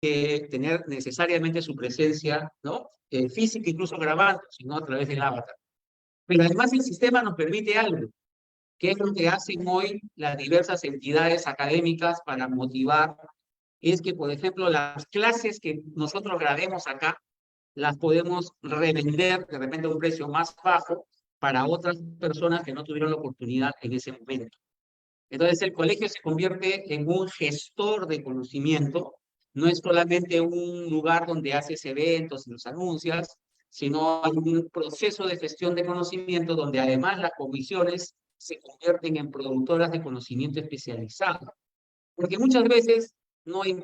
que tener necesariamente su presencia, ¿no? Física, incluso grabando, sino a través del avatar. Pero además el sistema nos permite algo, que es lo que hacen hoy las diversas entidades académicas para motivar, es que, por ejemplo, las clases que nosotros grabemos acá, las podemos revender de repente a un precio más bajo para otras personas que no tuvieron la oportunidad en ese momento. Entonces el colegio se convierte en un gestor de conocimiento, no es solamente un lugar donde haces eventos y los anuncias, sino hay un proceso de gestión de conocimiento donde además las comisiones se convierten en productoras de conocimiento especializado. Porque muchas veces no hay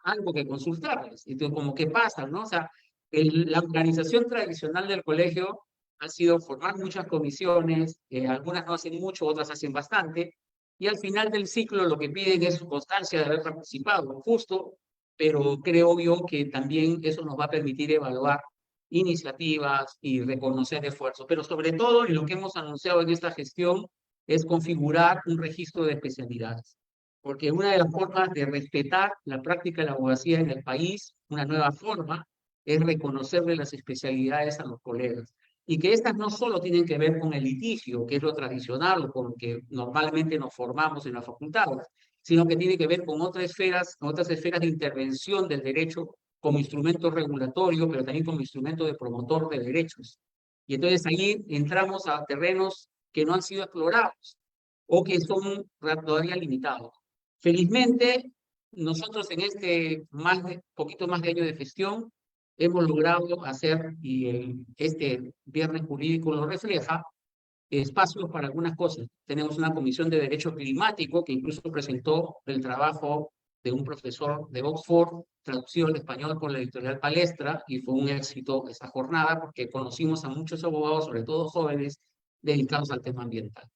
algo que consultarles. Entonces, como que pasa, ¿no? O sea, la organización tradicional del colegio ha sido formar muchas comisiones, algunas no hacen mucho, otras hacen bastante, y al final del ciclo lo que piden es su constancia de haber participado, justo, pero creo yo que también eso nos va a permitir evaluar iniciativas y reconocer esfuerzos, pero sobre todo, y lo que hemos anunciado en esta gestión, es configurar un registro de especialidades porque una de las formas de respetar la práctica de la abogacía en el país, una nueva forma, es reconocerle las especialidades a los colegas. Y que estas no solo tienen que ver con el litigio, que es lo tradicional o con lo que normalmente nos formamos en las facultades, sino que tiene que ver con otras esferas de intervención del derecho como instrumento regulatorio, pero también como instrumento de promotor de derechos. Y entonces ahí entramos a terrenos que no han sido explorados o que son todavía limitados. Felizmente, nosotros en este poquito más de año de gestión hemos logrado hacer, y este viernes jurídico lo refleja, espacios para algunas cosas. Tenemos una comisión de derecho climático que incluso presentó el trabajo de un profesor de Oxford, traducido al español por la editorial Palestra, y fue un éxito esa jornada porque conocimos a muchos abogados, sobre todo jóvenes, dedicados al tema ambiental.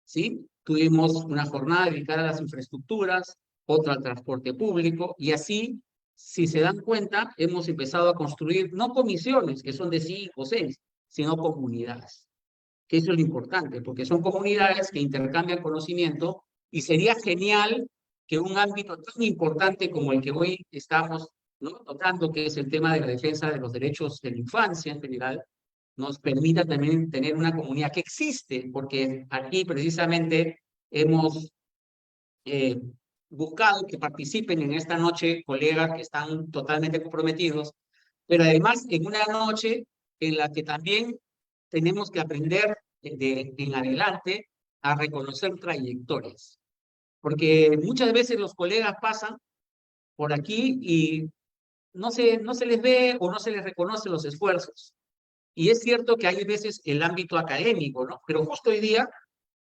¿Sí? Tuvimos una jornada dedicada a las infraestructuras, otra al transporte público, y así, si se dan cuenta, hemos empezado a construir no comisiones, que son de 5 o 6, sino comunidades, que eso es lo importante, porque son comunidades que intercambian conocimiento, y sería genial que un ámbito tan importante como el que hoy estamos, ¿no?, tocando, que es el tema de la defensa de los derechos de la infancia en general, nos permita también tener una comunidad que existe, porque aquí precisamente hemos eh, buscado que participen en esta noche colegas que están totalmente comprometidos, pero además en una noche en la que también tenemos que aprender en adelante a reconocer trayectorias, porque muchas veces los colegas pasan por aquí y no se les ve o no se les reconoce los esfuerzos. Y es cierto que hay veces el ámbito académico, ¿no? Pero justo hoy día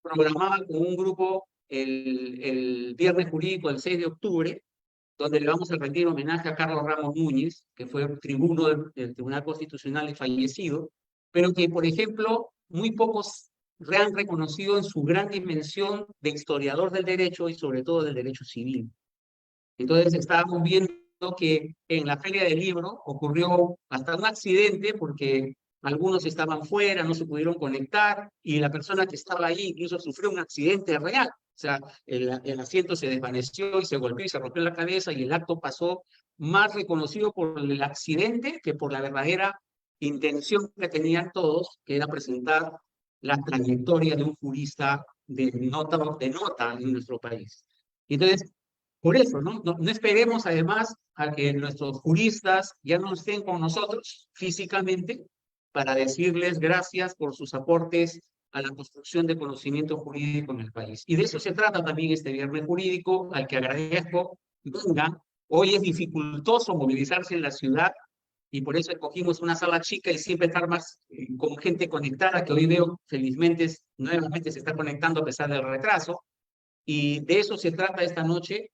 programaban con un grupo el viernes jurídico del 6 de octubre, donde le vamos a rendir homenaje a Carlos Ramos Núñez, que fue tribuno del Tribunal Constitucional y fallecido, pero que, por ejemplo, muy pocos han reconocido en su gran dimensión de historiador del derecho y sobre todo del derecho civil. Entonces estábamos viendo que en la Feria del Libro ocurrió hasta un accidente porque algunos estaban fuera, no se pudieron conectar y la persona que estaba ahí incluso sufrió un accidente real. O sea, el asiento se desvaneció y se golpeó y se rompió la cabeza y el acto pasó más reconocido por el accidente que por la verdadera intención que tenían todos, que era presentar la trayectoria de un jurista de nota en nuestro país. Entonces, por eso, ¿no? No esperemos además a que nuestros juristas ya no estén con nosotros físicamente para decirles gracias por sus aportes a la construcción de conocimiento jurídico en el país. Y de eso se trata también este viernes jurídico, al que agradezco. Vengan, hoy es dificultoso movilizarse en la ciudad y por eso escogimos una sala chica y siempre estar más con gente conectada, que hoy veo felizmente nuevamente se está conectando a pesar del retraso. Y de eso se trata esta noche.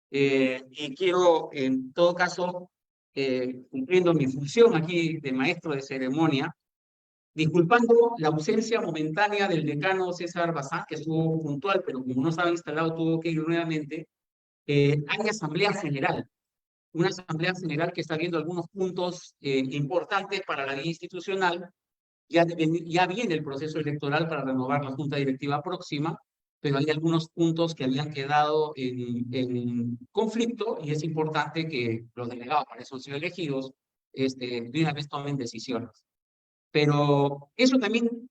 Y quiero, en todo caso, cumpliendo mi función aquí de maestro de ceremonia, disculpando la ausencia momentánea del decano César Bazán, que estuvo puntual, pero como no estaba instalado, tuvo que ir nuevamente. Hay asamblea general, una asamblea general que está viendo algunos puntos importantes para la vida institucional. Ya viene el proceso electoral para renovar la junta directiva próxima, pero hay algunos puntos que habían quedado en conflicto y es importante que los delegados, para eso han sido elegidos, de una vez tomen decisiones. Pero eso también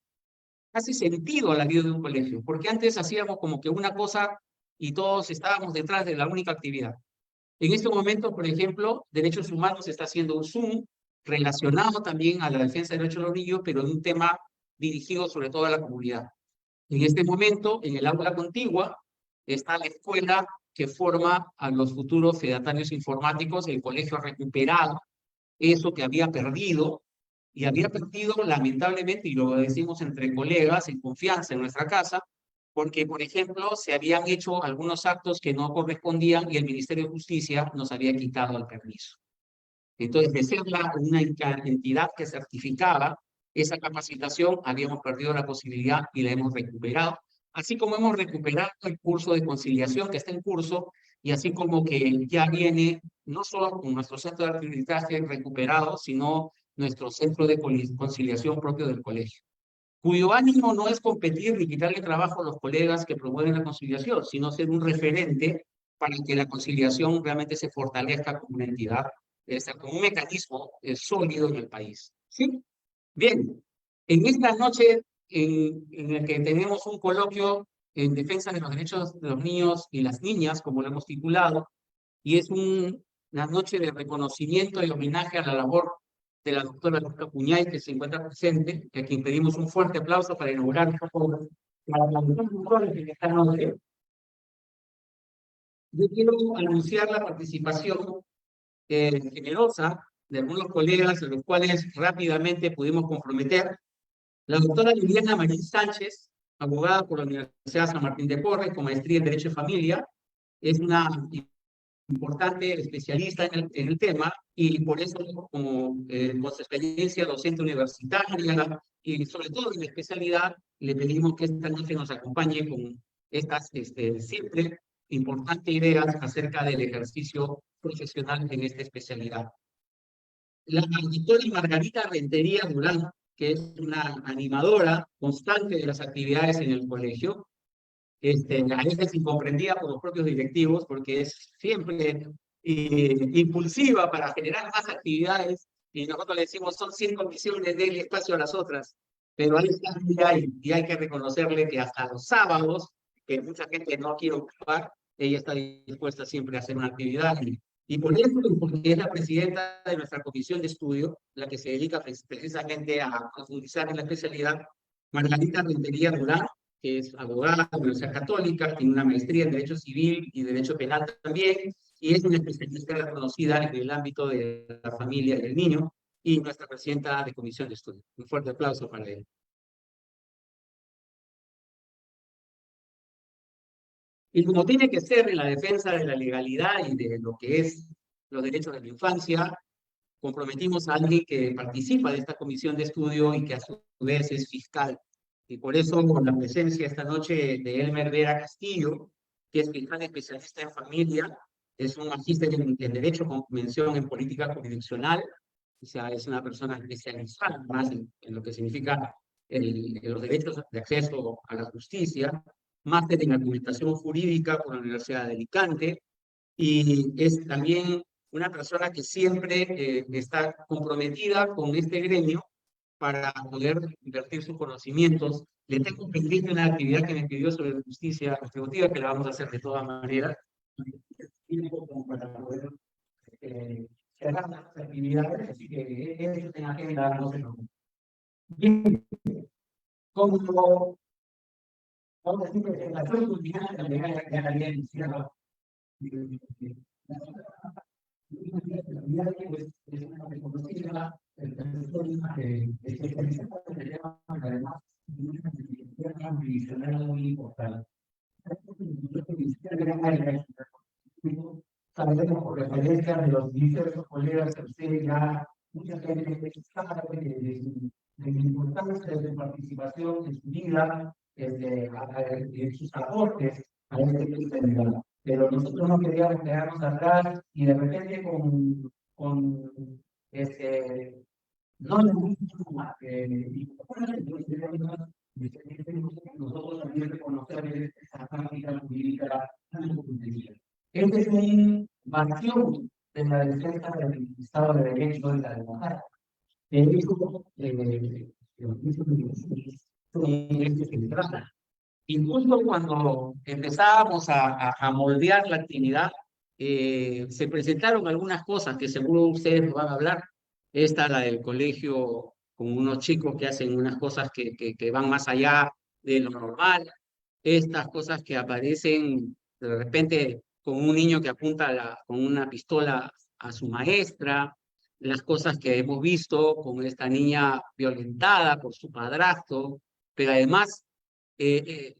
hace sentido a la vida de un colegio, porque antes hacíamos como que una cosa y todos estábamos detrás de la única actividad. En este momento, por ejemplo, Derechos Humanos está haciendo un Zoom relacionado también a la defensa de derechos de los niños, pero en un tema dirigido sobre todo a la comunidad. En este momento, en el aula contigua, está la escuela que forma a los futuros fedatarios informáticos. El colegio ha recuperado eso que había perdido, y había perdido lamentablemente, y lo decimos entre colegas, en confianza en nuestra casa, porque, por ejemplo, se habían hecho algunos actos que no correspondían y el Ministerio de Justicia nos había quitado el permiso. Entonces, de ser una entidad que certificaba esa capacitación, habíamos perdido la posibilidad y la hemos recuperado, así como hemos recuperado el curso de conciliación que está en curso, y así como que ya viene no solo con nuestro centro de aprendizaje recuperado, sino nuestro centro de conciliación propio del colegio, cuyo ánimo no es competir ni quitarle trabajo a los colegas que promueven la conciliación, sino ser un referente para que la conciliación realmente se fortalezca como una entidad, como un mecanismo sólido en el país. ¿Sí? Bien, en esta noche en la que tenemos un coloquio en defensa de los derechos de los niños y las niñas, como lo hemos titulado, y es una noche de reconocimiento y homenaje a la labor de la doctora Luz Puñay, que se encuentra presente, a quien pedimos un fuerte aplauso para inaugurar esta obra. Para la doctora en esta noche, yo quiero anunciar la participación generosa de algunos colegas, a los cuales rápidamente pudimos comprometer. La doctora Liliana Marín Sánchez, abogada por la Universidad San Martín de Porres, con maestría en Derecho de Familia, es una importante especialista en el tema, y por eso, como con su experiencia docente universitaria y sobre todo en la especialidad, le pedimos que esta noche nos acompañe con estas siempre importantes ideas acerca del ejercicio profesional en esta especialidad. La doctora Margarita Rentería Durán, que es una animadora constante de las actividades en el colegio, a veces incomprendida por los propios directivos, porque es siempre impulsiva para generar más actividades, y nosotros le decimos son 100 comisiones, denle espacio a las otras, pero ahí está, y hay que reconocerle que hasta los sábados, que mucha gente no quiere ocupar, ella está dispuesta siempre a hacer una actividad, y por eso, porque es la presidenta de nuestra comisión de estudio, la que se dedica precisamente a profundizar en la especialidad. Margarita Rentería Durán, que es abogada de la Universidad Católica, tiene una maestría en Derecho Civil y Derecho Penal también, y es una especialista reconocida en el ámbito de la familia y el niño, y nuestra presidenta de comisión de estudio. Un fuerte aplauso para ella. Y como tiene que ser en la defensa de la legalidad y de lo que es los derechos de la infancia, comprometimos a alguien que participa de esta comisión de estudio y que a su vez es fiscal. Y por eso, con la presencia esta noche de Elmer Vera Castillo, que es fiscal especialista en familia, es un magíster en Derecho con mención en Política Jurisdiccional, o sea, es una persona especializada más en lo que significa los derechos de acceso a la justicia, máster en Administración Jurídica por la Universidad de Alicante, y es también una persona que siempre está comprometida con este gremio para poder invertir sus conocimientos. Le tengo pendiente una actividad que me pidió sobre justicia retributiva, que la vamos a hacer de todas maneras, como para poder cerrar las actividades, así que eso en agenda, no se preocupen. Bien, como vamos a decir que la culminante también ya la había iniciado. Es una reconocida persona especializada en el tema, además, una jurisdiccional muy importante. Sabemos por referencia de los diversos colegas que ustedes ya, mucha gente sabe de la importancia de su participación en su vida, de sus aportes a este tema. Pero nosotros no queríamos quedarnos atrás y de repente no nosotros también reconocer esa práctica jurídica tan comprendida. Este es un bastión de la defensa del Estado de Derecho y la democracia. El hecho, los mismos son ejes centrales. Incluso cuando empezábamos a moldear la actividad, se presentaron algunas cosas que seguro ustedes nos van a hablar. Esta, la del colegio, con unos chicos que hacen unas cosas que van más allá de lo normal. Estas cosas que aparecen de repente con un niño que apunta con una pistola a su maestra. Las cosas que hemos visto con esta niña violentada por su padrastro, pero además que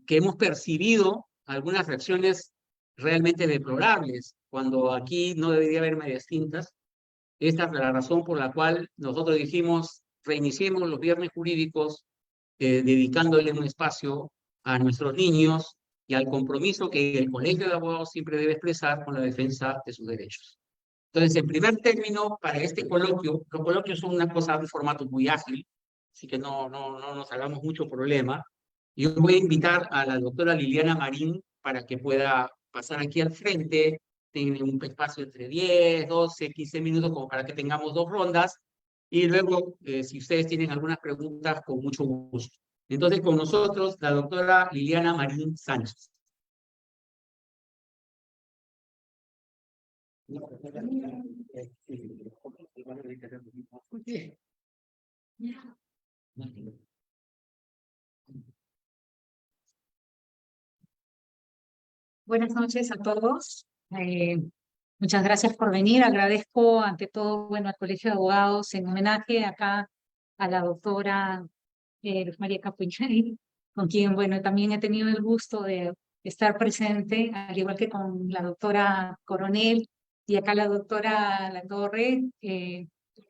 hemos percibido algunas reacciones realmente deplorables, cuando aquí no debería haber medias tintas. Esta es la razón por la cual nosotros dijimos, reiniciemos los viernes jurídicos, dedicándole un espacio a nuestros niños y al compromiso que el Colegio de Abogados siempre debe expresar con la defensa de sus derechos. Entonces, en primer término, para este coloquio, los coloquios son una cosa, un formato muy ágil, así que no nos hagamos mucho problema. Yo voy a invitar a la doctora Liliana Marín para que pueda pasar aquí al frente. Tiene un espacio entre 10, 12, 15 minutos como para que tengamos dos rondas. Y luego, si ustedes tienen algunas preguntas, con mucho gusto. Entonces, con nosotros, la doctora Liliana Marín Sánchez. Buenas noches a todos. Muchas gracias por venir. Agradezco ante todo, bueno, al Colegio de Abogados en homenaje acá a la doctora Luz María Capuñay, con quien, bueno, también he tenido el gusto de estar presente, al igual que con la doctora Coronel y acá la doctora Latorre.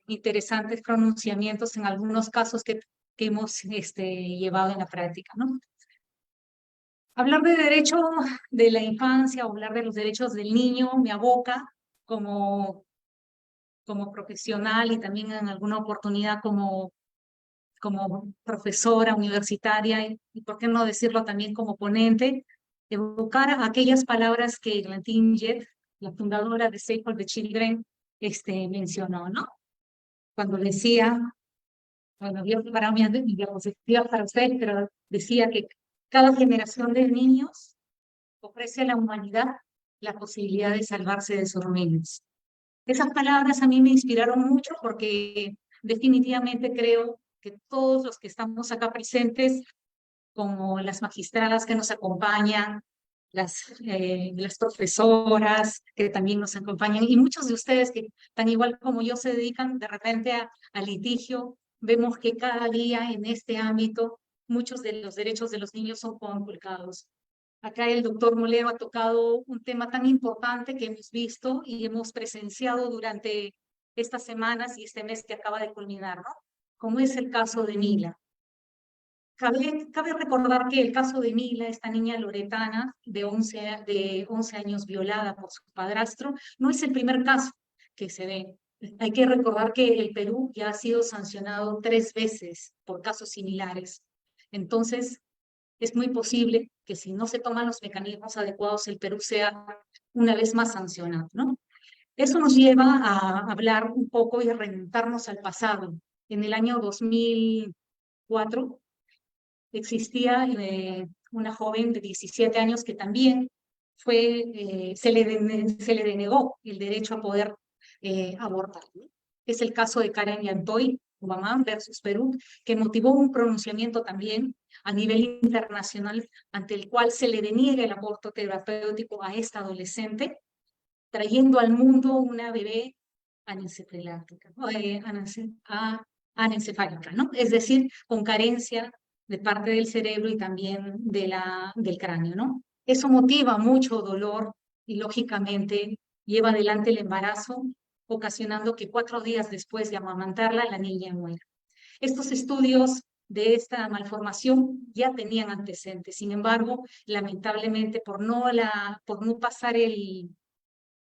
Interesantes pronunciamientos en algunos casos que hemos llevado en la práctica, ¿no? Hablar de derecho de la infancia o hablar de los derechos del niño me aboca como, como profesional y también en alguna oportunidad como profesora universitaria y por qué no decirlo también como ponente, evocar aquellas palabras que Glantine Jett, la fundadora de Save for the Children, mencionó, ¿no? Cuando decía, bueno, había preparado mi diapositiva para ustedes, pero decía que cada generación de niños ofrece a la humanidad la posibilidad de salvarse de sus ruinas. Esas palabras a mí me inspiraron mucho porque definitivamente creo que todos los que estamos acá presentes, como las magistradas que nos acompañan, las profesoras que también nos acompañan y muchos de ustedes que tan igual como yo se dedican de repente a litigio, vemos que cada día en este ámbito muchos de los derechos de los niños son conculcados. Acá el doctor Molero ha tocado un tema tan importante que hemos visto y hemos presenciado durante estas semanas y este mes que acaba de culminar, ¿no? Como es el caso de Mila. Cabe recordar que el caso de Mila, esta niña loretana de 11 años violada por su padrastro, no es el primer caso que se ve. Hay que recordar que el Perú ya ha sido sancionado 3 veces por casos similares. Entonces, es muy posible que si no se toman los mecanismos adecuados, el Perú sea una vez más sancionado, ¿no? Eso nos lleva a hablar un poco y a remontarnos al pasado. En el año 2004 existía una joven de 17 años que también se le denegó el derecho a poder abortar. Es el caso de Karen Yantoy, Obama versus Perú, que motivó un pronunciamiento también a nivel internacional ante el cual se le deniega el aborto terapéutico a esta adolescente, trayendo al mundo una bebé anencefálica, anencefálica, ¿no? Es decir, con carencia de parte del cerebro y también del cráneo, ¿no? Eso motiva mucho dolor y lógicamente lleva adelante el embarazo, ocasionando que 4 días después de amamantarla, la niña muera. Estos estudios de esta malformación ya tenían antecedentes, sin embargo, lamentablemente por no pasar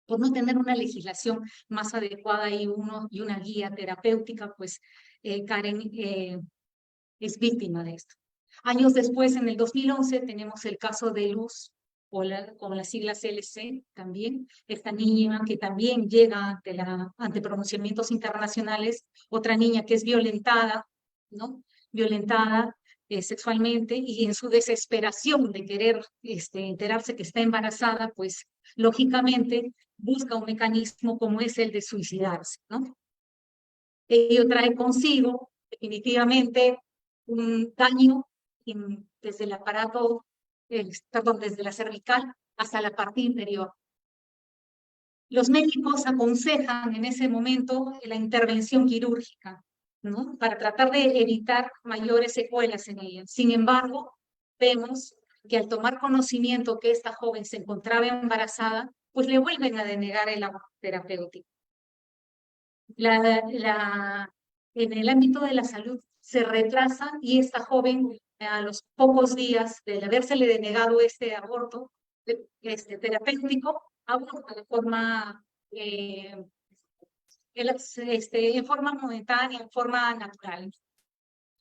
por no tener una legislación más adecuada y una guía terapéutica, pues Karen es víctima de esto. Años después, en el 2011, tenemos el caso de Luz, con las siglas LC también, esta niña que también llega ante pronunciamientos internacionales, otra niña que es violentada, ¿no? Violentada sexualmente, y en su desesperación de querer enterarse que está embarazada, pues lógicamente busca un mecanismo como es el de suicidarse, ¿no? Ello trae consigo definitivamente un daño desde el aparato, perdón, desde la cervical hasta la parte inferior. Los médicos aconsejan en ese momento la intervención quirúrgica, ¿no? Para tratar de evitar mayores secuelas en ella. Sin embargo, vemos que al tomar conocimiento que esta joven se encontraba embarazada, pues le vuelven a denegar el aborto terapéutico. En el ámbito de la salud se retrasa y esta joven a los pocos días de habérsele denegado este aborto terapéutico, aborta de forma, en forma momentánea, en forma natural.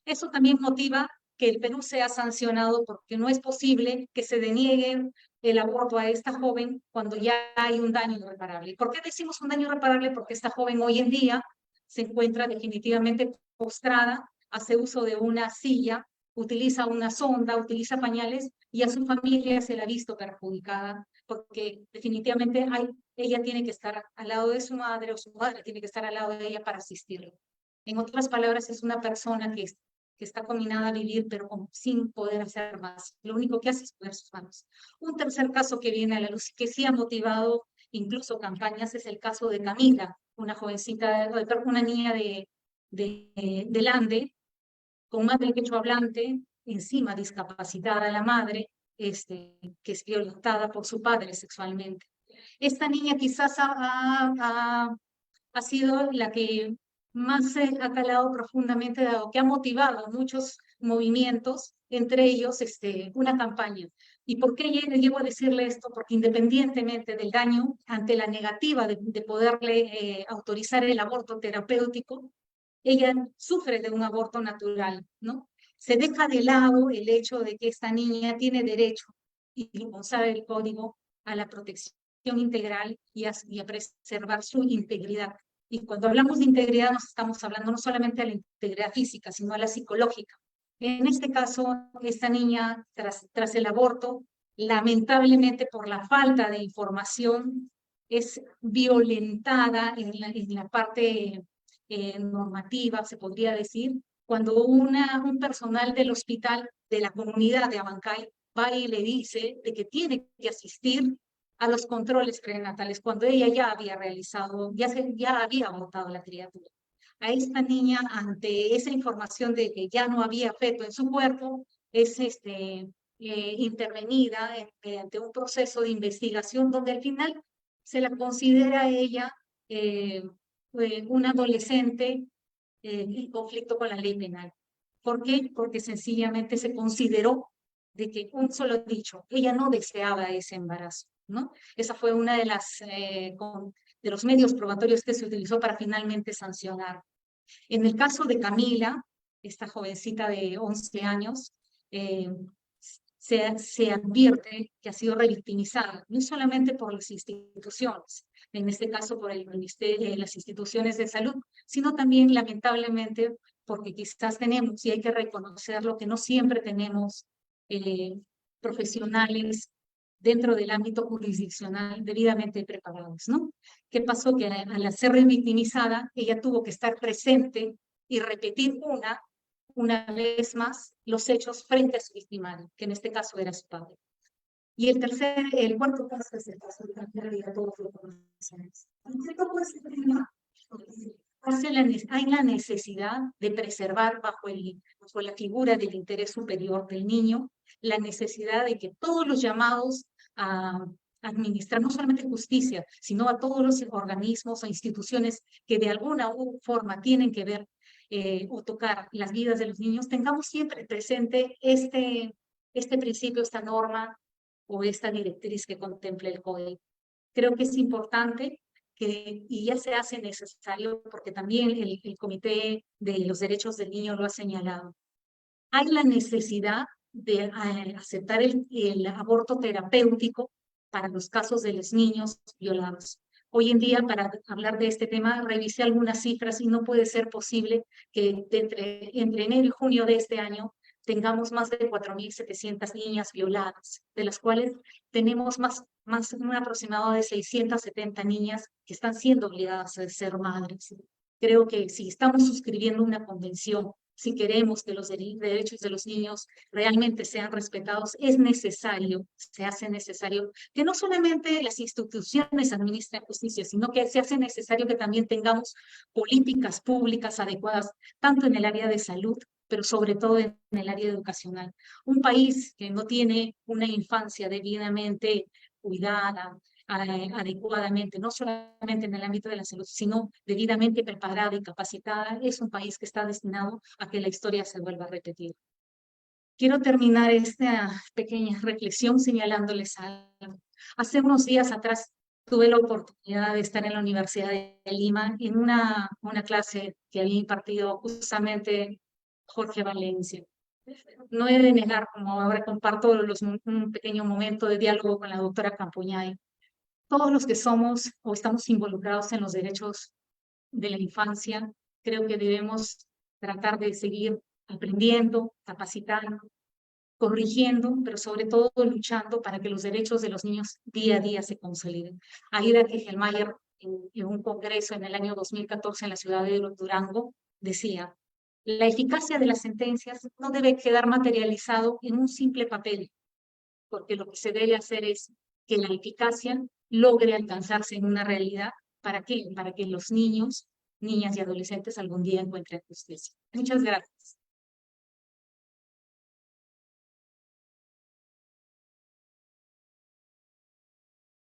Eso también motiva que el Perú sea sancionado porque no es posible que se deniegue el aborto a esta joven cuando ya hay un daño irreparable. ¿Por qué decimos un daño irreparable? Porque esta joven hoy en día se encuentra definitivamente postrada, hace uso de una silla, utiliza una sonda, utiliza pañales y a su familia se la ha visto perjudicada porque definitivamente ella tiene que estar al lado de su madre o su madre tiene que estar al lado de ella para asistirlo. En otras palabras, es una persona que está conminada a vivir, pero sin poder hacer más. Lo único que hace es poner sus manos. Un tercer caso que viene a la luz, que sí ha motivado incluso campañas, es el caso de Camila, una jovencita, una niña de Lande, con madre quechohablante, encima discapacitada la madre, que es violentada por su padre sexualmente. Esta niña quizás ha sido la que más se ha calado profundamente, dado que ha motivado muchos movimientos, entre ellos una campaña. ¿Y por qué llego a decirle esto? Porque independientemente del daño, ante la negativa de poderle autorizar el aborto terapéutico, ella sufre de un aborto natural, ¿no? Se deja de lado el hecho de que esta niña tiene derecho, y como sabe el código, a la protección integral y a preservar su integridad. Y cuando hablamos de integridad nos estamos hablando no solamente de la integridad física, sino a la psicológica. En este caso, esta niña, tras el aborto, lamentablemente por la falta de información, es violentada en la parte normativa, se podría decir, cuando un personal del hospital de la comunidad de Abancay va y le dice de que tiene que asistir a los controles prenatales, cuando ella ya había realizado, ya había abortado la criatura. A esta niña, ante esa información de que ya no había feto en su cuerpo, es intervenida mediante un proceso de investigación donde al final se la considera a ella un adolescente en conflicto con la ley penal. ¿Por qué? Porque sencillamente se consideró de que un solo dicho, ella no deseaba ese embarazo, ¿no? Esa fue una de los medios probatorios que se utilizó para finalmente sancionar. En el caso de Camila, esta jovencita de 11 años, se advierte que ha sido revictimizada, no solamente por las instituciones, en este caso por el ministerio, las instituciones de salud, sino también lamentablemente porque quizás tenemos, y hay que reconocerlo, que no siempre tenemos profesionales dentro del ámbito jurisdiccional debidamente preparados, ¿no? ¿Qué pasó? Que al ser revictimizada, ella tuvo que estar presente y repetir una vez más los hechos frente a su victimario, que en este caso era su padre. Y el cuarto caso es el caso de la realidad, todos lo conocemos. Hay la necesidad de preservar bajo la figura del interés superior del niño, la necesidad de que todos los llamados a administrar no solamente justicia, sino a todos los organismos o instituciones que de alguna forma tienen que ver o tocar las vidas de los niños, tengamos siempre presente este principio, esta norma o esta directriz que contemple el código. Creo que es importante y ya se hace necesario porque también el Comité de los Derechos del Niño lo ha señalado. hay la necesidad de aceptar el aborto terapéutico para los casos de los niños violados. Hoy en día, para hablar de este tema, revisé algunas cifras y no puede ser posible que entre enero y junio de este año tengamos más de 4.700 niñas violadas, de las cuales tenemos un aproximado de 670 niñas que están siendo obligadas a ser madres. Creo que si estamos suscribiendo una convención, si queremos que los derechos de los niños realmente sean respetados, es necesario, se hace necesario que no solamente las instituciones administren justicia, sino que se hace necesario que también tengamos políticas públicas adecuadas, tanto en el área de salud, pero sobre todo en el área educacional. Un país que no tiene una infancia debidamente cuidada, adecuadamente, no solamente en el ámbito de la salud, sino debidamente preparada y capacitada, es un país que está destinado a que la historia se vuelva a repetir. Quiero terminar esta pequeña reflexión señalándoles algo. Hace unos días atrás tuve la oportunidad de estar en la Universidad de Lima en una clase que había impartido justamente Jorge Valencia. No he de negar, como ahora comparto un pequeño momento de diálogo con la doctora Campuñay, todos los que somos o estamos involucrados en los derechos de la infancia, creo que debemos tratar de seguir aprendiendo, capacitando, corrigiendo, pero sobre todo luchando para que los derechos de los niños día a día se consoliden. Aida Kegelmayer, en un congreso en el año 2014 en la ciudad de Durango, decía: la eficacia de las sentencias no debe quedar materializado en un simple papel, porque lo que se debe hacer es que la eficacia logre alcanzarse en una realidad. ¿Para qué? Para que los niños, niñas y adolescentes algún día encuentren justicia. Muchas gracias.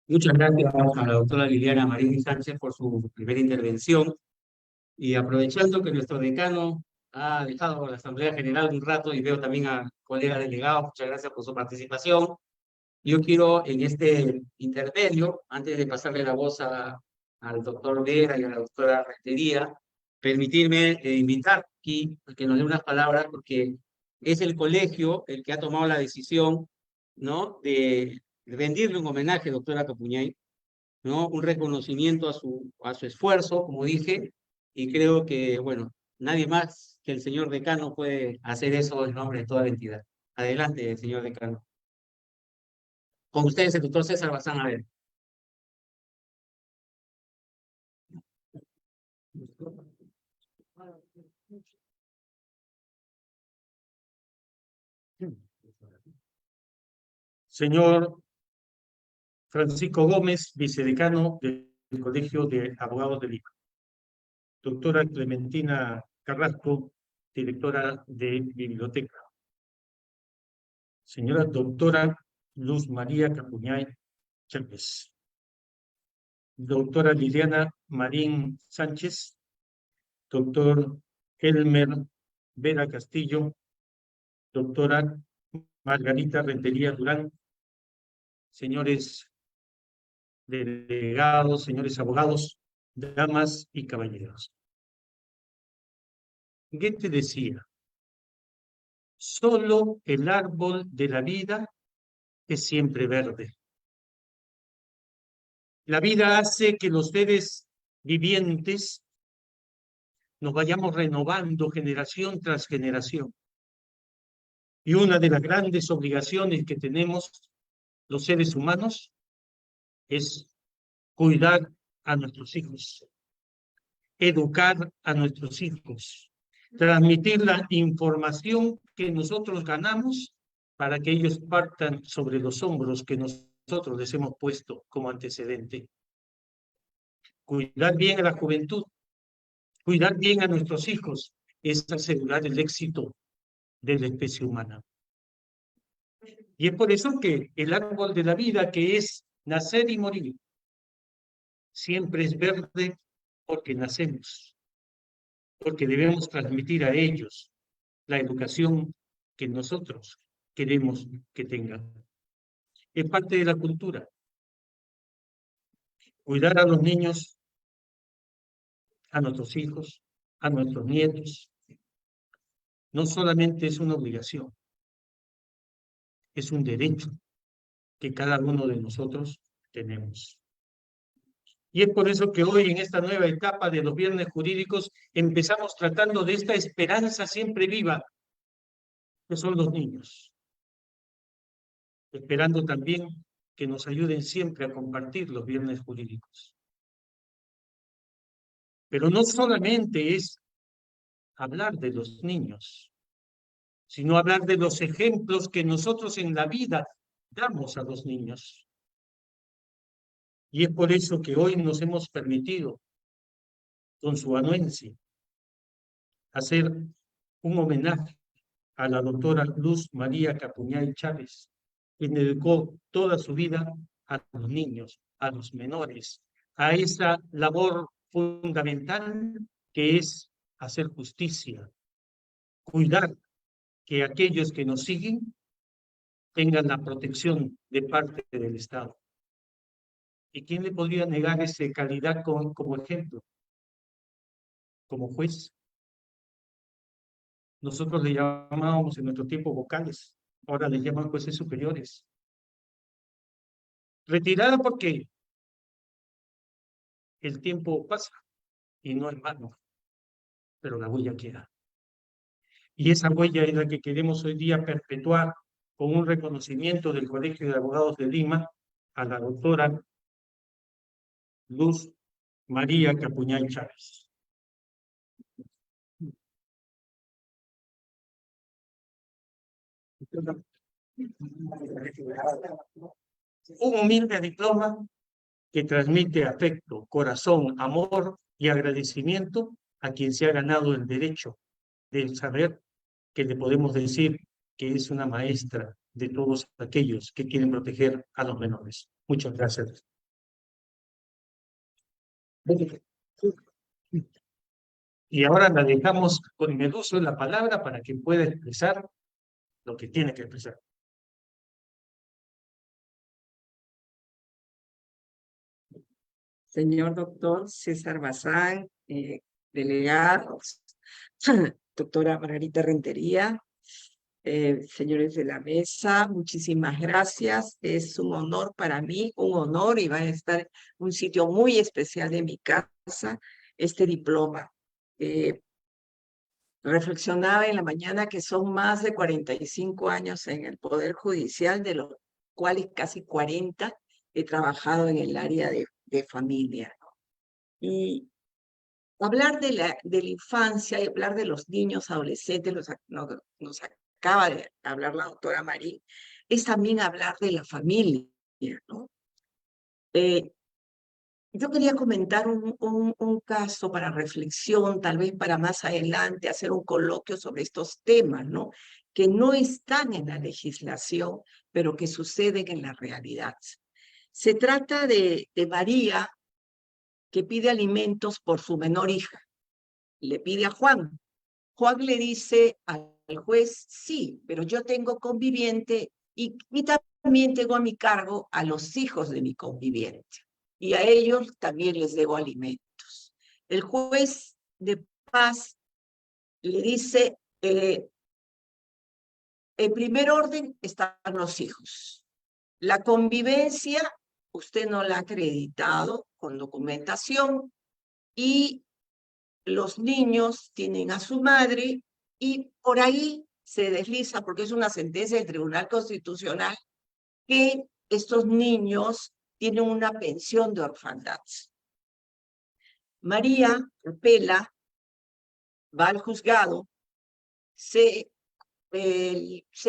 Muchas gracias a la doctora Liliana Marín Sánchez por su primera intervención. Y aprovechando que nuestro decano ha dejado la Asamblea General un rato y veo también a colegas delegados, muchas gracias por su participación. Yo quiero en este intermedio, antes de pasarle la voz al doctor Vera y a la doctora Rentería, permitirme invitar aquí a que nos dé unas palabras, porque es el colegio el que ha tomado la decisión, ¿no?, de rendirle un homenaje, doctora Capuñay, ¿no?, un reconocimiento a su esfuerzo, como dije, y creo que, bueno, nadie más que el señor decano puede hacer eso en nombre de toda la entidad. Adelante, señor decano. Con ustedes, el doctor César Bazán, a ver. Señor Francisco Gómez, vicedecano del Colegio de Abogados de Lima. Doctora Clementina Carrasco, directora de Biblioteca. Señora doctora Luz María Capuñay Chávez. Doctora Liliana Marín Sánchez. Doctor Elmer Vera Castillo. Doctora Margarita Rentería Durán. Señores delegados, señores abogados, damas y caballeros. Goethe decía: solo el árbol de la vida es siempre verde. La vida hace que los seres vivientes nos vayamos renovando generación tras generación. Y una de las grandes obligaciones que tenemos los seres humanos es cuidar a nuestros hijos, educar a nuestros hijos, transmitir la información que nosotros ganamos para que ellos partan sobre los hombros que nosotros les hemos puesto como antecedente. Cuidar bien a la juventud, cuidar bien a nuestros hijos, es asegurar el éxito de la especie humana. Y es por eso que el árbol de la vida, que es nacer y morir, siempre es verde, porque nacemos, porque debemos transmitir a ellos la educación que nosotros queremos que tengan. Es parte de la cultura. Cuidar a los niños, a nuestros hijos, a nuestros nietos, no solamente es una obligación, es un derecho que cada uno de nosotros tenemos. Y es por eso que hoy, en esta nueva etapa de los viernes jurídicos, empezamos tratando de esta esperanza siempre viva, que son los niños, esperando también que nos ayuden siempre a compartir los viernes jurídicos. Pero no solamente es hablar de los niños, sino hablar de los ejemplos que nosotros en la vida damos a los niños. Y es por eso que hoy nos hemos permitido, con su anuencia, hacer un homenaje a la doctora Luz María Capuñay Chávez, quien dedicó toda su vida a los niños, a los menores, a esa labor fundamental que es hacer justicia, cuidar que aquellos que nos siguen tengan la protección de parte del Estado. ¿Y quién le podría negar esa calidad como ejemplo? Como juez. Nosotros le llamábamos en nuestro tiempo vocales, ahora le llaman jueces superiores. Retirada porque el tiempo pasa y no en vano, pero la huella queda. Y esa huella es la que queremos hoy día perpetuar con un reconocimiento del Colegio de Abogados de Lima a la doctora Luz María Capuñay Chávez. Un humilde diploma que transmite afecto, corazón, amor y agradecimiento a quien se ha ganado el derecho de saber que le podemos decir que es una maestra de todos aquellos que quieren proteger a los menores. Muchas gracias. Y ahora la dejamos con Meduso en la palabra para que pueda expresar lo que tiene que expresar. Señor doctor César Bazán, delegados, doctora Margarita Rentería, señores de la mesa, muchísimas gracias. Es un honor para mí, un honor, y va a estar en un sitio muy especial de mi casa, este diploma. Reflexionaba en la mañana que son más de 45 años en el Poder Judicial, de los cuales casi 40 he trabajado en el área de familia. Y hablar de la infancia y hablar de los niños, adolescentes, nos acaba de hablar la doctora Marín, es también hablar de la familia, ¿no? Yo quería comentar un caso para reflexión, tal vez para más adelante hacer un coloquio sobre estos temas, ¿no? Que no están en la legislación, pero que suceden en la realidad. Se trata de María, que pide alimentos por su menor hija. Le pide a Juan. Juan le dice al juez, sí, pero yo tengo conviviente y también tengo a mi cargo a los hijos de mi conviviente. Y a ellos también les debo alimentos. El juez de paz le dice, en primer orden están los hijos. La convivencia, usted no la ha acreditado con documentación y los niños tienen a su madre y por ahí se desliza, porque es una sentencia del Tribunal Constitucional, que estos niños tienen una pensión de orfandad. María apela, va al juzgado, se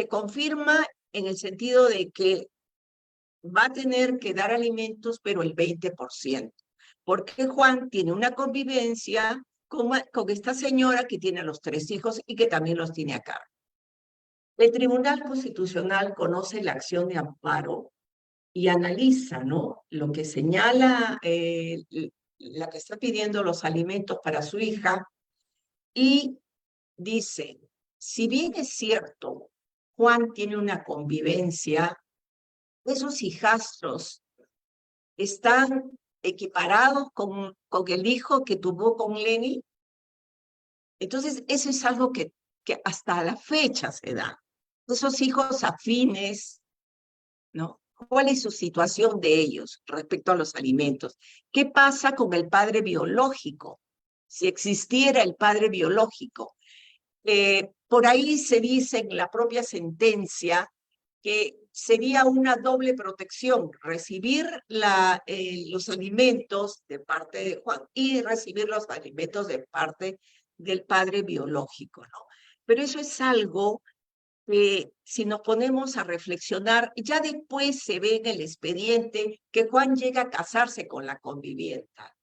confirma en el sentido de que va a tener que dar alimentos, pero el 20%, porque Juan tiene una convivencia con esta señora que tiene a los 3 hijos y que también los tiene a cargo. El Tribunal Constitucional conoce la acción de amparo y analiza, ¿no?, lo que señala la que está pidiendo los alimentos para su hija y dice, si bien es cierto, Juan tiene una convivencia, esos hijastros están equiparados con el hijo que tuvo con Lenny. Entonces, eso es algo que que hasta la fecha se da. Esos hijos afines, ¿no? ¿Cuál es su situación de ellos respecto a los alimentos? ¿Qué pasa con el padre biológico? Si existiera el padre biológico. Por ahí se dice en la propia sentencia que sería una doble protección, recibir los alimentos de parte de Juan y recibir los alimentos de parte del padre biológico, ¿no? Pero eso es algo que si nos ponemos a reflexionar, ya después se ve en el expediente que Juan llega a casarse con la convivienta.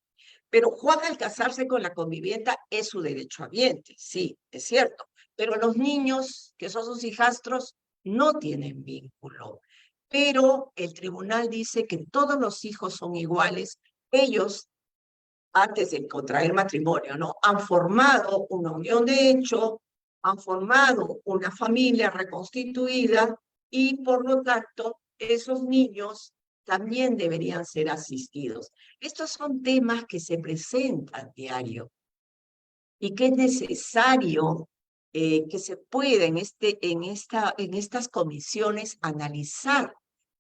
Pero Juan al casarse con la convivienta es su derechohabiente, sí, es cierto. Pero los niños, que son sus hijastros, no tienen vínculo. Pero el tribunal dice que todos los hijos son iguales. Ellos, antes de contraer matrimonio, ¿no? Han formado una unión de hecho, han formado una familia reconstituida y por lo tanto esos niños también deberían ser asistidos. Estos son temas que se presentan diario y que es necesario que se pueda en estas comisiones analizar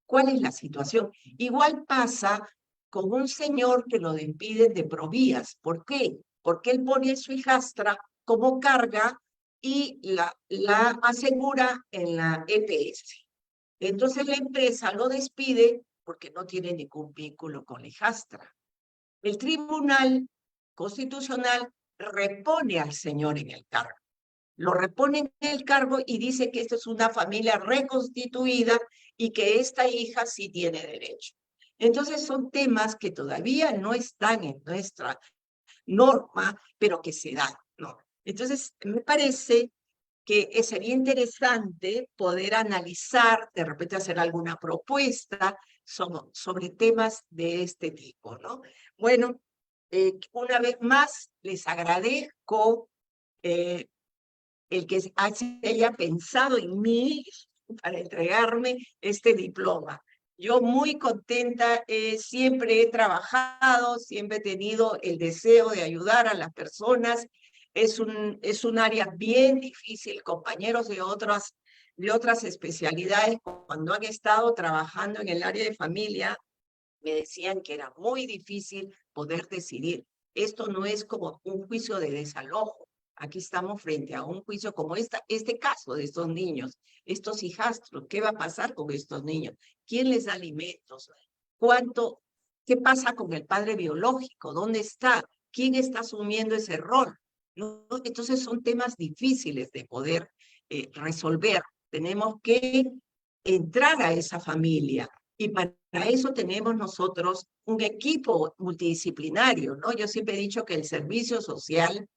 cuál es la situación. Igual pasa con un señor que lo despiden de Provías. ¿Por qué? Porque él pone a su hijastra como carga y la asegura en la EPS. Entonces la empresa lo despide porque no tiene ningún vínculo con la hijastra. El Tribunal Constitucional repone al señor en el cargo. Lo repone en el cargo y dice que esta es una familia reconstituida y que esta hija sí tiene derecho. Entonces son temas que todavía no están en nuestra norma, pero que se dan, ¿no? Entonces me parece que sería interesante poder analizar, de repente hacer alguna propuesta sobre temas de este tipo, ¿no? Bueno, una vez más les agradezco el que se haya pensado en mí para entregarme este diploma. Yo muy contenta, siempre he trabajado, siempre he tenido el deseo de ayudar a las personas. Es un área bien difícil, compañeros de otras especialidades, cuando han estado trabajando en el área de familia, me decían que era muy difícil poder decidir. Esto no es como un juicio de desalojo. Aquí estamos frente a un juicio como este caso de estos niños, estos hijastros. ¿Qué va a pasar con estos niños? ¿Quién les da alimentos? ¿Qué pasa con el padre biológico? ¿Dónde está? ¿Quién está asumiendo ese rol? ¿No? Entonces son temas difíciles de poder resolver. Tenemos que entrar a esa familia. Y para eso tenemos nosotros un equipo multidisciplinario, ¿no? Yo siempre he dicho que el servicio social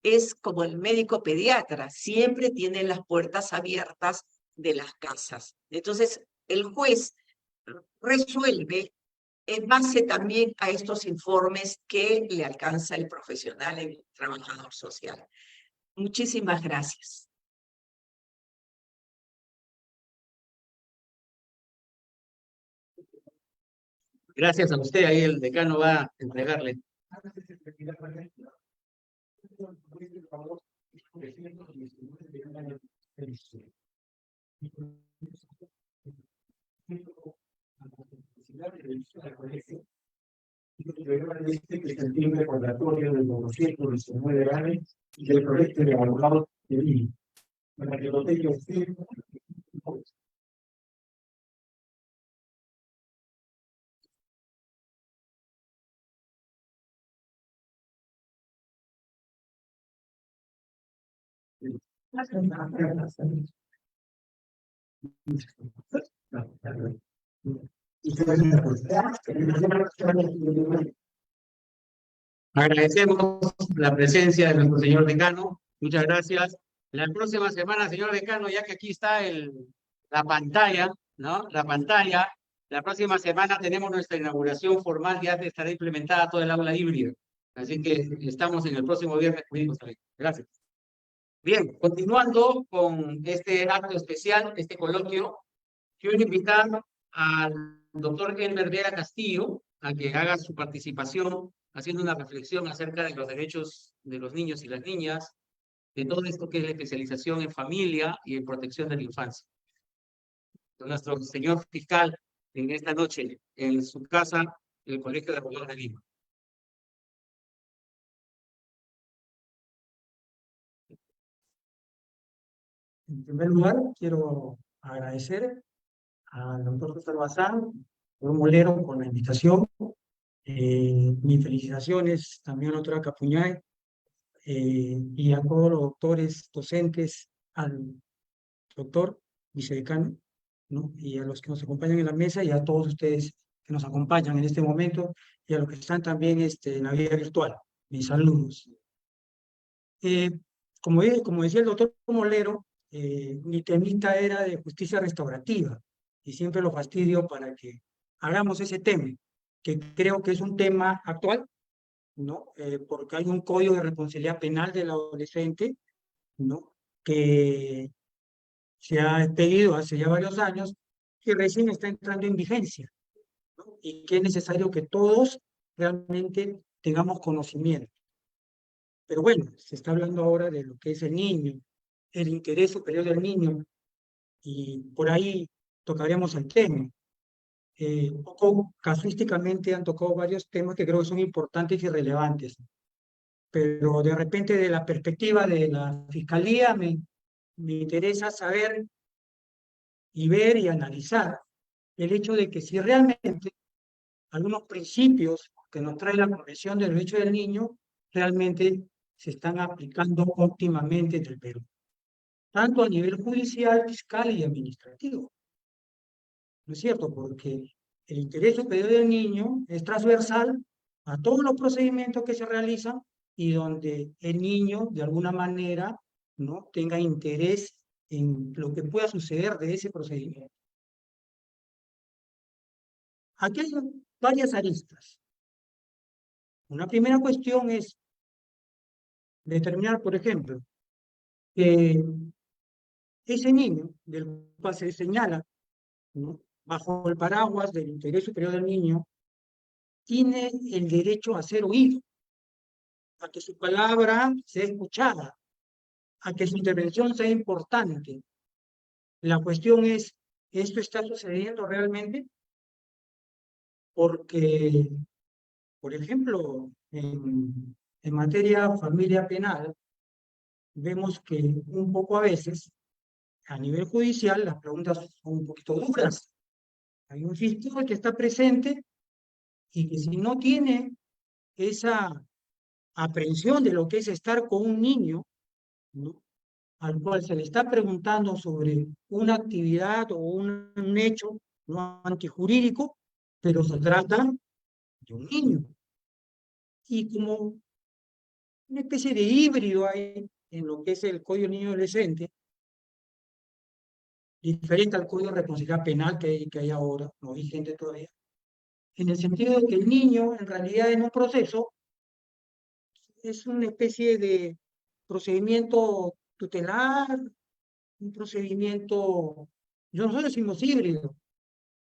es como el médico pediatra, siempre tiene las puertas abiertas de las casas. Entonces, el juez resuelve en base también a estos informes que le alcanza el profesional, el trabajador social. Muchísimas gracias. Gracias a usted, ahí el decano va a entregarle. Que se entiende recordatorio del 919 años y del proyecto de abogado de Lima, para que lo tenga usted. Agradecemos la presencia de nuestro señor decano. Muchas gracias. La próxima semana, señor decano, ya que aquí está la pantalla, ¿no? La pantalla. La próxima semana tenemos nuestra inauguración formal, ya estará implementada toda el aula híbrida. Así que estamos en el próximo viernes jurídico también. Gracias. Bien, continuando con este acto especial, este coloquio, quiero invitar al doctor Elmer Vera Castillo a que haga su participación haciendo una reflexión acerca de los derechos de los niños y las niñas, de todo esto que es la especialización en familia y en protección de la infancia. Nuestro señor fiscal en esta noche en su casa, el Colegio de Abogados de Lima. En primer lugar, quiero agradecer al doctor César Bazán, doctor Molero, por la invitación. Mis felicitaciones también a la doctora Capuñay y a todos los doctores, docentes, al doctor vicedecano, ¿no? Y a los que nos acompañan en la mesa y a todos ustedes que nos acompañan en este momento y a los que están también en la vida virtual. Mis saludos. Como decía el doctor Molero, mi temita era de justicia restaurativa y siempre lo fastidio para que hagamos ese tema, que creo que es un tema actual, ¿no? Porque hay un código de responsabilidad penal del adolescente, ¿no? Que se ha pedido hace ya varios años y recién está entrando en vigencia, ¿no? Y que es necesario que todos realmente tengamos conocimiento. Pero bueno, se está hablando ahora de lo que es el niño, el interés superior del niño, y por ahí tocaremos el tema. Un poco casuísticamente han tocado varios temas que creo que son importantes y relevantes, pero de repente de la perspectiva de la Fiscalía me interesa saber y ver y analizar el hecho de que si realmente algunos principios que nos trae la Convención del Derecho del Niño realmente se están aplicando óptimamente en el Perú, tanto a nivel judicial, fiscal y administrativo. ¿No es cierto? Porque el interés superior del niño es transversal a todos los procedimientos que se realizan y donde el niño, de alguna manera, ¿no? tenga interés en lo que pueda suceder de ese procedimiento. Aquí hay varias aristas. Una primera cuestión es determinar, por ejemplo, que ese niño del cual se señala, ¿no? bajo el paraguas del interés superior del niño, tiene el derecho a ser oído, a que su palabra sea escuchada, a que su intervención sea importante. La cuestión es, ¿esto está sucediendo realmente? Porque, por ejemplo, en materia familia penal, vemos que un poco a veces, a nivel judicial, las preguntas son un poquito duras. Hay un fiscal que está presente y que si no tiene esa aprehensión de lo que es estar con un niño, ¿no? al cual se le está preguntando sobre una actividad o un hecho no antijurídico, pero se trata de un niño. Y como una especie de híbrido hay en lo que es el Código Niño Adolescente, diferente al Código de Responsabilidad Penal que hay ahora, no vigente todavía, en el sentido de que el niño, en realidad, en un proceso, es una especie de procedimiento tutelar, un procedimiento, nosotros decimos híbrido,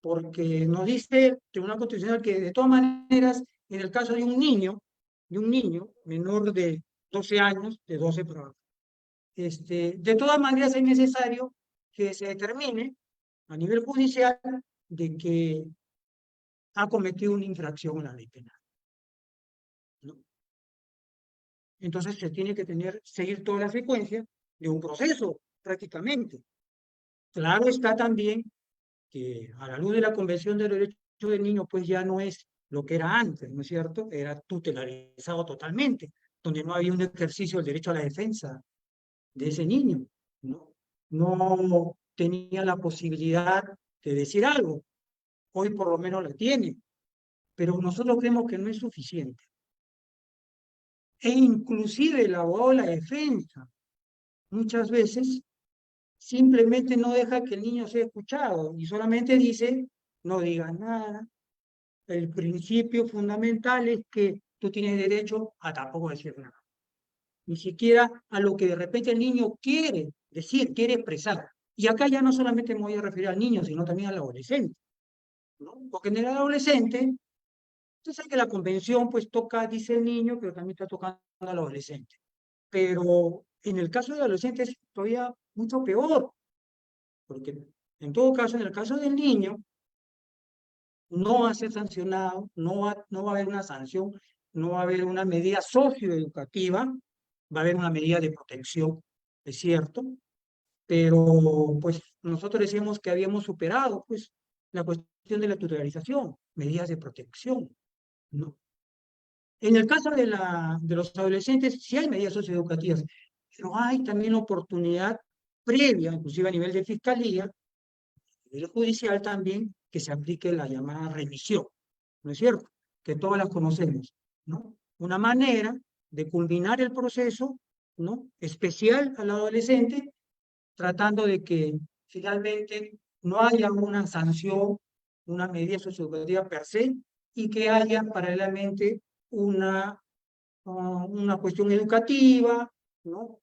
porque nos dice el Tribunal Constitucional que de todas maneras, en el caso de un niño menor de 12 años, de 12 por ahora, de todas maneras es necesario que se determine a nivel judicial de que ha cometido una infracción a la ley penal, ¿no? Entonces se tiene que seguir toda la secuencia de un proceso, prácticamente. Claro está también que a la luz de la Convención del Derecho del Niño, pues ya no es lo que era antes, ¿no es cierto? Era tutelarizado totalmente, donde no había un ejercicio del derecho a la defensa de ese niño, ¿no? No tenía la posibilidad de decir algo. Hoy por lo menos la tiene, pero nosotros creemos que no es suficiente. E inclusive el abogado de la defensa muchas veces simplemente no deja que el niño sea escuchado y solamente dice, no digas nada. El principio fundamental es que tú tienes derecho a tampoco decir nada. Ni siquiera a lo que de repente el niño quiere decir, quiere expresar. Y acá ya no solamente me voy a referir al niño, sino también al adolescente, ¿no? Porque en el adolescente, usted sabe que la convención pues toca, dice el niño, pero también está tocando al adolescente. Pero En el caso de adolescentes es todavía mucho peor, porque en todo caso, en el caso del niño, no va a ser sancionado, no va a haber una sanción, no va a haber una medida socioeducativa, va a haber una medida de protección, es cierto, pero pues nosotros decíamos que habíamos superado pues la cuestión de la tutelarización, medidas de protección, ¿no? En el caso de los adolescentes sí hay medidas socioeducativas, pero hay también oportunidad previa, inclusive a nivel de fiscalía, a nivel judicial también, que se aplique la llamada remisión, ¿no es cierto? Que todas las conocemos, ¿no? Una manera de culminar el proceso, ¿no? Especial al adolescente, tratando de que finalmente no haya una sanción, una medida socioeducativa per se, y que haya paralelamente una cuestión educativa, ¿no?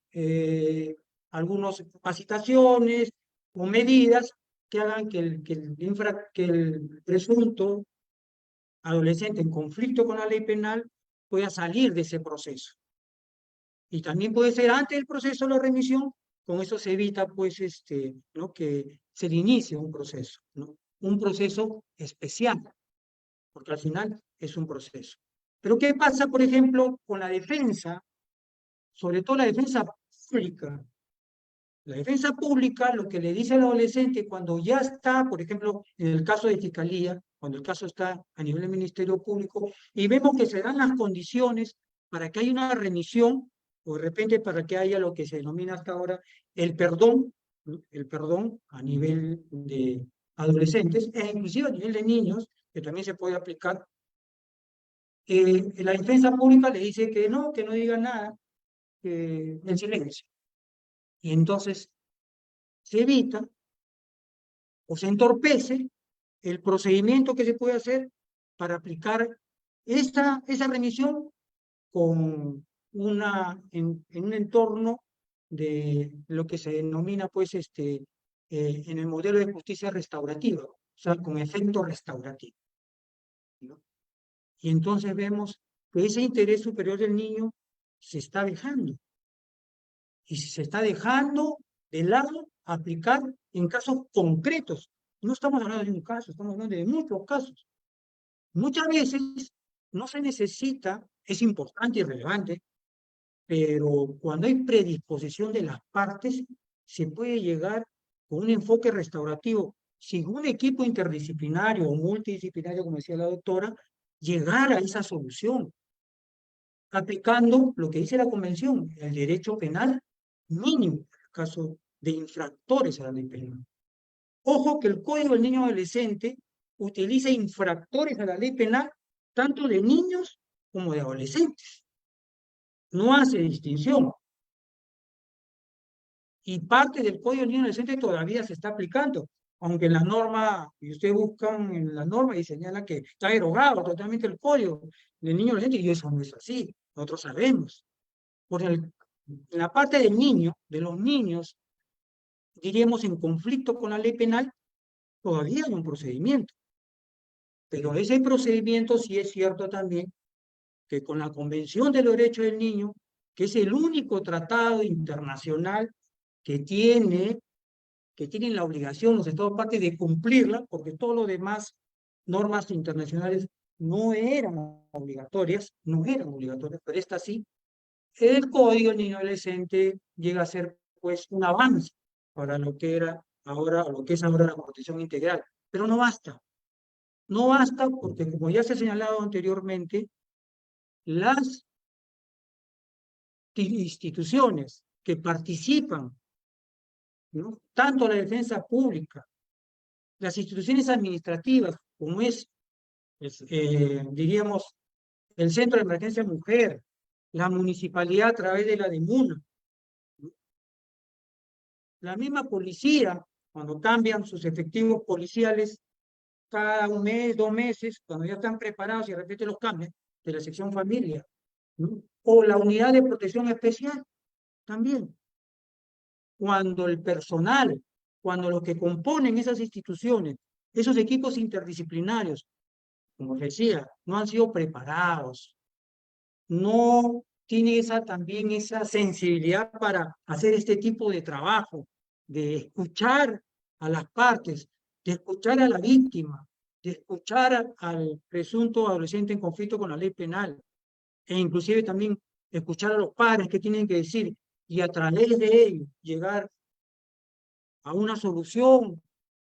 Algunas capacitaciones o medidas que hagan que el presunto adolescente en conflicto con la ley penal pueda salir de ese proceso. Y también puede ser antes del proceso de la remisión, con eso se evita pues ¿no? que se le inicie un proceso, ¿no? Un proceso especial, porque al final es un proceso. Pero ¿qué pasa, por ejemplo, con la defensa, sobre todo la defensa pública? La defensa pública lo que le dice al adolescente cuando ya está, por ejemplo, en el caso de Fiscalía, cuando el caso está a nivel del Ministerio Público, y vemos que se dan las condiciones para que haya una remisión, o de repente para que haya lo que se denomina hasta ahora ¿no? El perdón a nivel de adolescentes, e inclusive a nivel de niños, que también se puede aplicar. La defensa pública le dice que no diga nada, en silencio. Y entonces se evita o se entorpece el procedimiento que se puede hacer para aplicar esa remisión con en un entorno de lo que se denomina pues en el modelo de justicia restaurativa, o sea, con efecto restaurativo, ¿no? Y entonces vemos que ese interés superior del niño se está dejando. Y si se está dejando de lado aplicar en casos concretos. No estamos hablando de un caso, estamos hablando de muchos casos. Muchas veces no se necesita, es importante y relevante, pero cuando hay predisposición de las partes, se puede llegar con un enfoque restaurativo. Si un equipo interdisciplinario o multidisciplinario, como decía la doctora, llegar a esa solución, aplicando lo que dice la Convención, el derecho penal mínimo, en el caso de infractores a la ley penal. Ojo que el Código del Niño Adolescente utiliza infractores a la ley penal tanto de niños como de adolescentes. No hace distinción. Y parte del Código del Niño Adolescente todavía se está aplicando, aunque en la norma, y ustedes buscan en la norma y señala que está derogado totalmente el Código del Niño Adolescente, y eso no es así, nosotros sabemos. En la parte del niño, de los niños, diríamos en conflicto con la ley penal, todavía hay un procedimiento. Pero ese procedimiento sí es cierto también que con la Convención de los Derechos del Niño, que es el único tratado internacional que tiene la obligación los Estados partes de cumplirla, porque todas las demás normas internacionales no eran obligatorias, pero esta sí. El Código del Niño Adolescente llega a ser pues un avance para lo que era ahora, o lo que es ahora la protección integral. Pero no basta. No basta porque, como ya se ha señalado anteriormente, las instituciones que participan, ¿no? Tanto la defensa pública, las instituciones administrativas, como diríamos, el Centro de Emergencia Mujer, la municipalidad a través de la DEMUNA, ¿no? La misma policía, cuando cambian sus efectivos policiales cada un mes, 2 meses, cuando ya están preparados y de repente los cambian, de la sección familia, ¿no? O la unidad de protección especial, también. Cuando el personal, cuando los que componen esas instituciones, esos equipos interdisciplinarios, como decía, no han sido preparados, no tiene también esa sensibilidad para hacer este tipo de trabajo, de escuchar a las partes, de escuchar a la víctima, de escuchar al presunto adolescente en conflicto con la ley penal, e inclusive también escuchar a los padres que tienen que decir, y a través de ello llegar a una solución,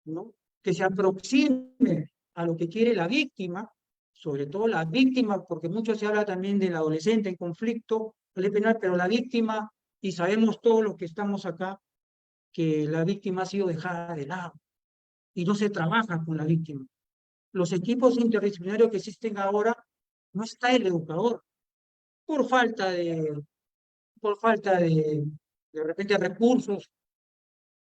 ¿no?, que se aproxime a lo que quiere la víctima, sobre todo la víctima, porque mucho se habla también del adolescente en conflicto, ley penal, pero la víctima, y sabemos todos los que estamos acá, que la víctima ha sido dejada de lado y no se trabaja con la víctima. Los equipos interdisciplinarios que existen ahora, no está el educador, por falta de repente recursos,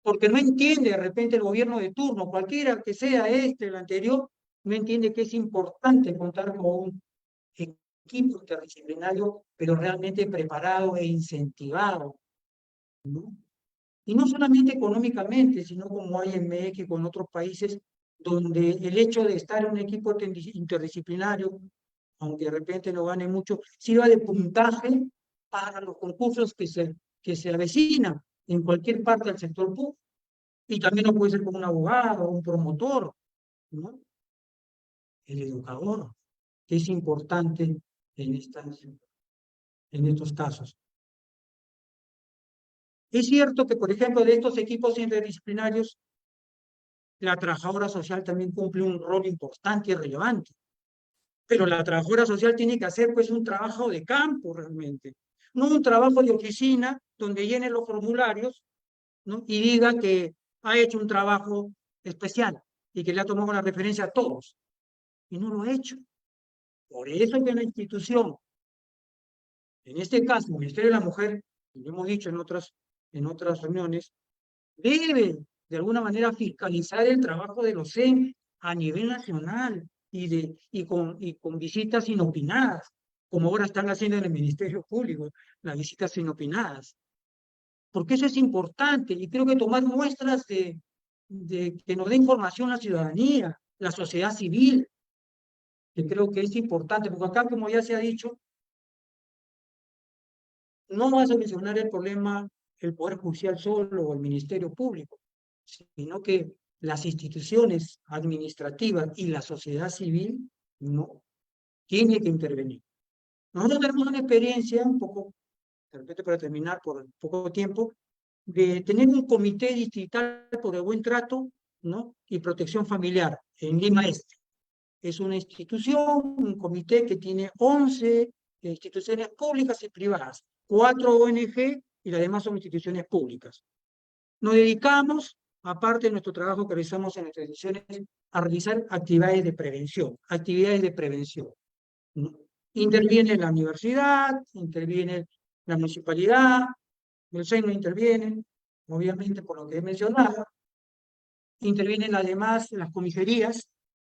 porque no entiende de repente el gobierno de turno, cualquiera que sea el anterior, no entiende que es importante contar con un equipo interdisciplinario, pero realmente preparado e incentivado, ¿no? Y no solamente económicamente, sino como hay en México, en otros países, donde el hecho de estar en un equipo interdisciplinario, aunque de repente no gane mucho, sirva de puntaje para los concursos que se avecinan en cualquier parte del sector público. Y también no puede ser como un abogado o un promotor, ¿no? El educador, que es importante en estos casos. Es cierto que, por ejemplo, de estos equipos interdisciplinarios, la trabajadora social también cumple un rol importante y relevante. Pero la trabajadora social tiene que hacer pues un trabajo de campo realmente, no un trabajo de oficina donde llene los formularios, ¿no?, y diga que ha hecho un trabajo especial y que le ha tomado la referencia a todos. Y no lo ha hecho. Por eso que la institución, en este caso, el Ministerio de la Mujer, lo hemos dicho en otras reuniones, debe de alguna manera fiscalizar el trabajo de los CEN a nivel nacional y con visitas inopinadas, como ahora están haciendo en el Ministerio Público, las visitas inopinadas. Porque eso es importante y creo que tomar muestras de que nos dé información la ciudadanía, la sociedad civil, que creo que es importante, porque acá, como ya se ha dicho, no va a solucionar el problema el Poder Judicial solo o el Ministerio Público, sino que las instituciones administrativas y la sociedad civil no tienen que intervenir. Nosotros tenemos una experiencia, un poco, de repente para terminar por poco tiempo, de tener un comité distrital por el buen trato, ¿no?, y protección familiar en Lima Este. Es una institución, un comité que tiene 11 instituciones públicas y privadas, 4 ONG y las demás son instituciones públicas. Nos dedicamos, aparte de nuestro trabajo que realizamos en nuestras instituciones, a realizar actividades de prevención, ¿no? Interviene la universidad, interviene la municipalidad, el SEN no interviene, obviamente por lo que he mencionado, intervienen además las comisarías,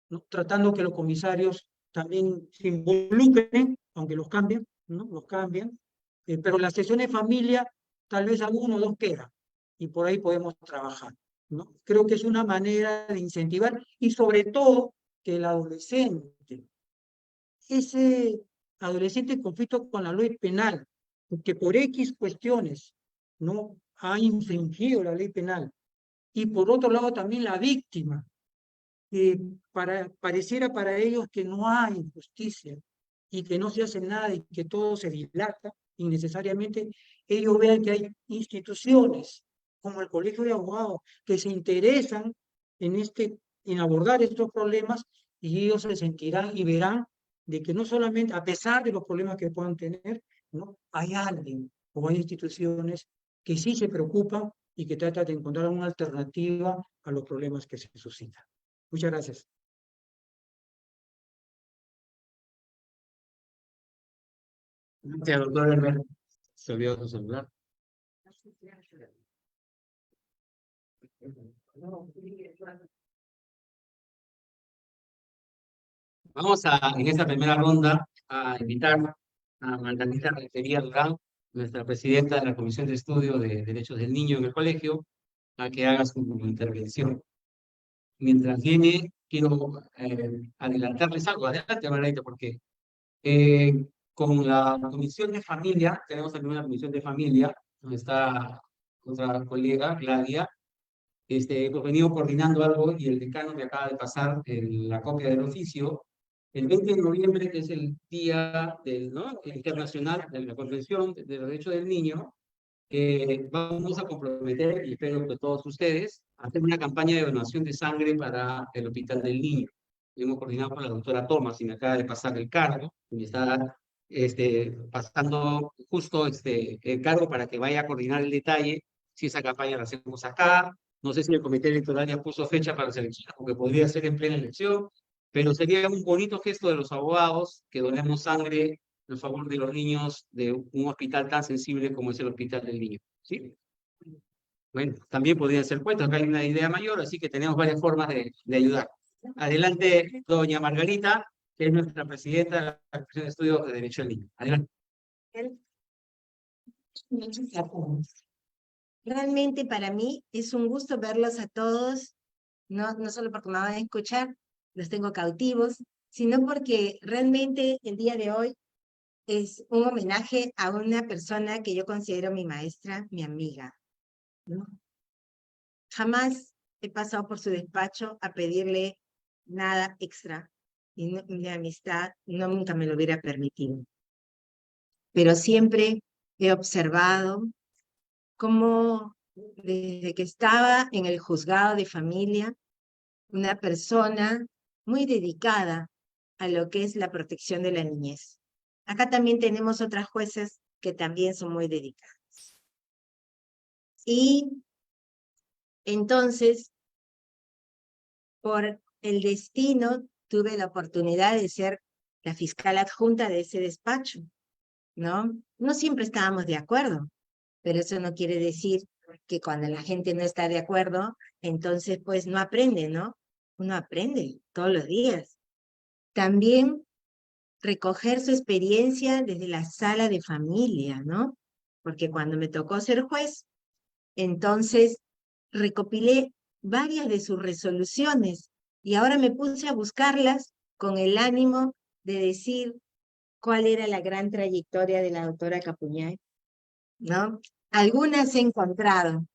¿no?, tratando que los comisarios también se involucren, aunque los cambien, ¿no?, los cambian, pero las sesiones de familia, tal vez alguno o dos quedan, y por ahí podemos trabajar, ¿no? Creo que es una manera de incentivar, y sobre todo, que el adolescente, ese adolescente en conflicto con la ley penal, que por X cuestiones no ha infringido la ley penal, y por otro lado también la víctima, pareciera para ellos que no hay justicia y que no se hace nada y que todo se dilata innecesariamente, ellos vean que hay instituciones como el Colegio de Abogados que se interesan en abordar estos problemas, y ellos se sentirán y verán de que no solamente, a pesar de los problemas que puedan tener, ¿no?, hay alguien o hay instituciones que sí se preocupan y que tratan de encontrar una alternativa a los problemas que se suscitan. Muchas gracias. Gracias, doctor Herbert. Se olvidó su celular. Vamos en esta primera ronda, a invitar a Margarita Rentería Durán, nuestra presidenta de la Comisión de Estudio de Derechos del Niño en el Colegio, a que haga su intervención. Mientras viene, quiero adelantarles algo. Adelante, Margarita, porque con la Comisión de Familia, tenemos también una Comisión de Familia, donde está otra colega, Claudia, hemos venido coordinando algo y el decano me acaba de pasar la copia del oficio. El 20 de noviembre, que es el día del, ¿no? el internacional de la Convención de los Derechos del Niño, vamos a comprometer, y espero que todos ustedes, a hacer una campaña de donación de sangre para el Hospital del Niño. Hemos coordinado con la doctora Thomas y me acaba de pasar el cargo, y me está pasando justo el cargo para que vaya a coordinar el detalle, si esa campaña la hacemos acá. No sé si el comité electoral ya puso fecha para las elecciones, porque podría ser en plena elección, pero sería un bonito gesto de los abogados que donemos sangre en favor de los niños de un hospital tan sensible como es el Hospital del Niño. ¿Sí? Bueno, también podría ser puesto, acá hay una idea mayor, así que tenemos varias formas de ayudar. Adelante, doña Margarita, que es nuestra presidenta de la Comisión de Estudios de Derecho del Niño. Adelante. Realmente para mí es un gusto verlos a todos, no solo porque me van a escuchar, los tengo cautivos, sino porque realmente el día de hoy es un homenaje a una persona que yo considero mi maestra, mi amiga, ¿no? Jamás he pasado por su despacho a pedirle nada extra, y mi amistad nunca me lo hubiera permitido. Pero siempre he observado cómo desde que estaba en el juzgado de familia, una persona muy dedicada a lo que es la protección de la niñez. Acá también tenemos otras jueces que también son muy dedicadas. Y entonces, por el destino, tuve la oportunidad de ser la fiscal adjunta de ese despacho, ¿no? No siempre estábamos de acuerdo, pero eso no quiere decir que cuando la gente no está de acuerdo, entonces pues no aprende, ¿no? Uno aprende todos los días. También recoger su experiencia desde la sala de familia, ¿no? Porque cuando me tocó ser juez, entonces recopilé varias de sus resoluciones y ahora me puse a buscarlas con el ánimo de decir cuál era la gran trayectoria de la doctora Capuñay, ¿no? Algunas he encontrado.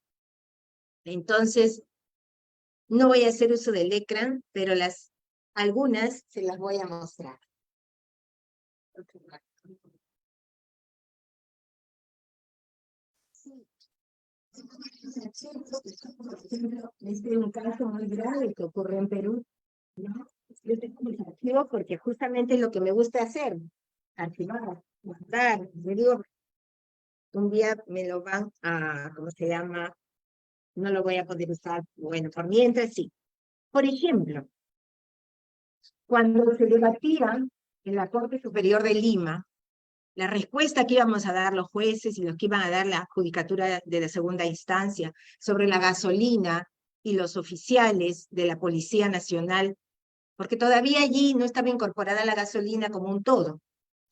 Entonces, no voy a hacer uso del ecran, pero algunas se las voy a mostrar. Este es un caso muy grave que ocurre en Perú, ¿no? Yo tengo mis archivos porque justamente es lo que me gusta hacer, archivar, guardar. Yo digo, un día me lo van a, ¿cómo se llama? No lo voy a poder usar, bueno, por mientras sí. Por ejemplo, cuando se debatía en la Corte Superior de Lima, la respuesta que íbamos a dar los jueces y los que iban a dar la judicatura de la segunda instancia sobre la gasolina y los oficiales de la Policía Nacional, porque todavía allí no estaba incorporada la gasolina como un todo.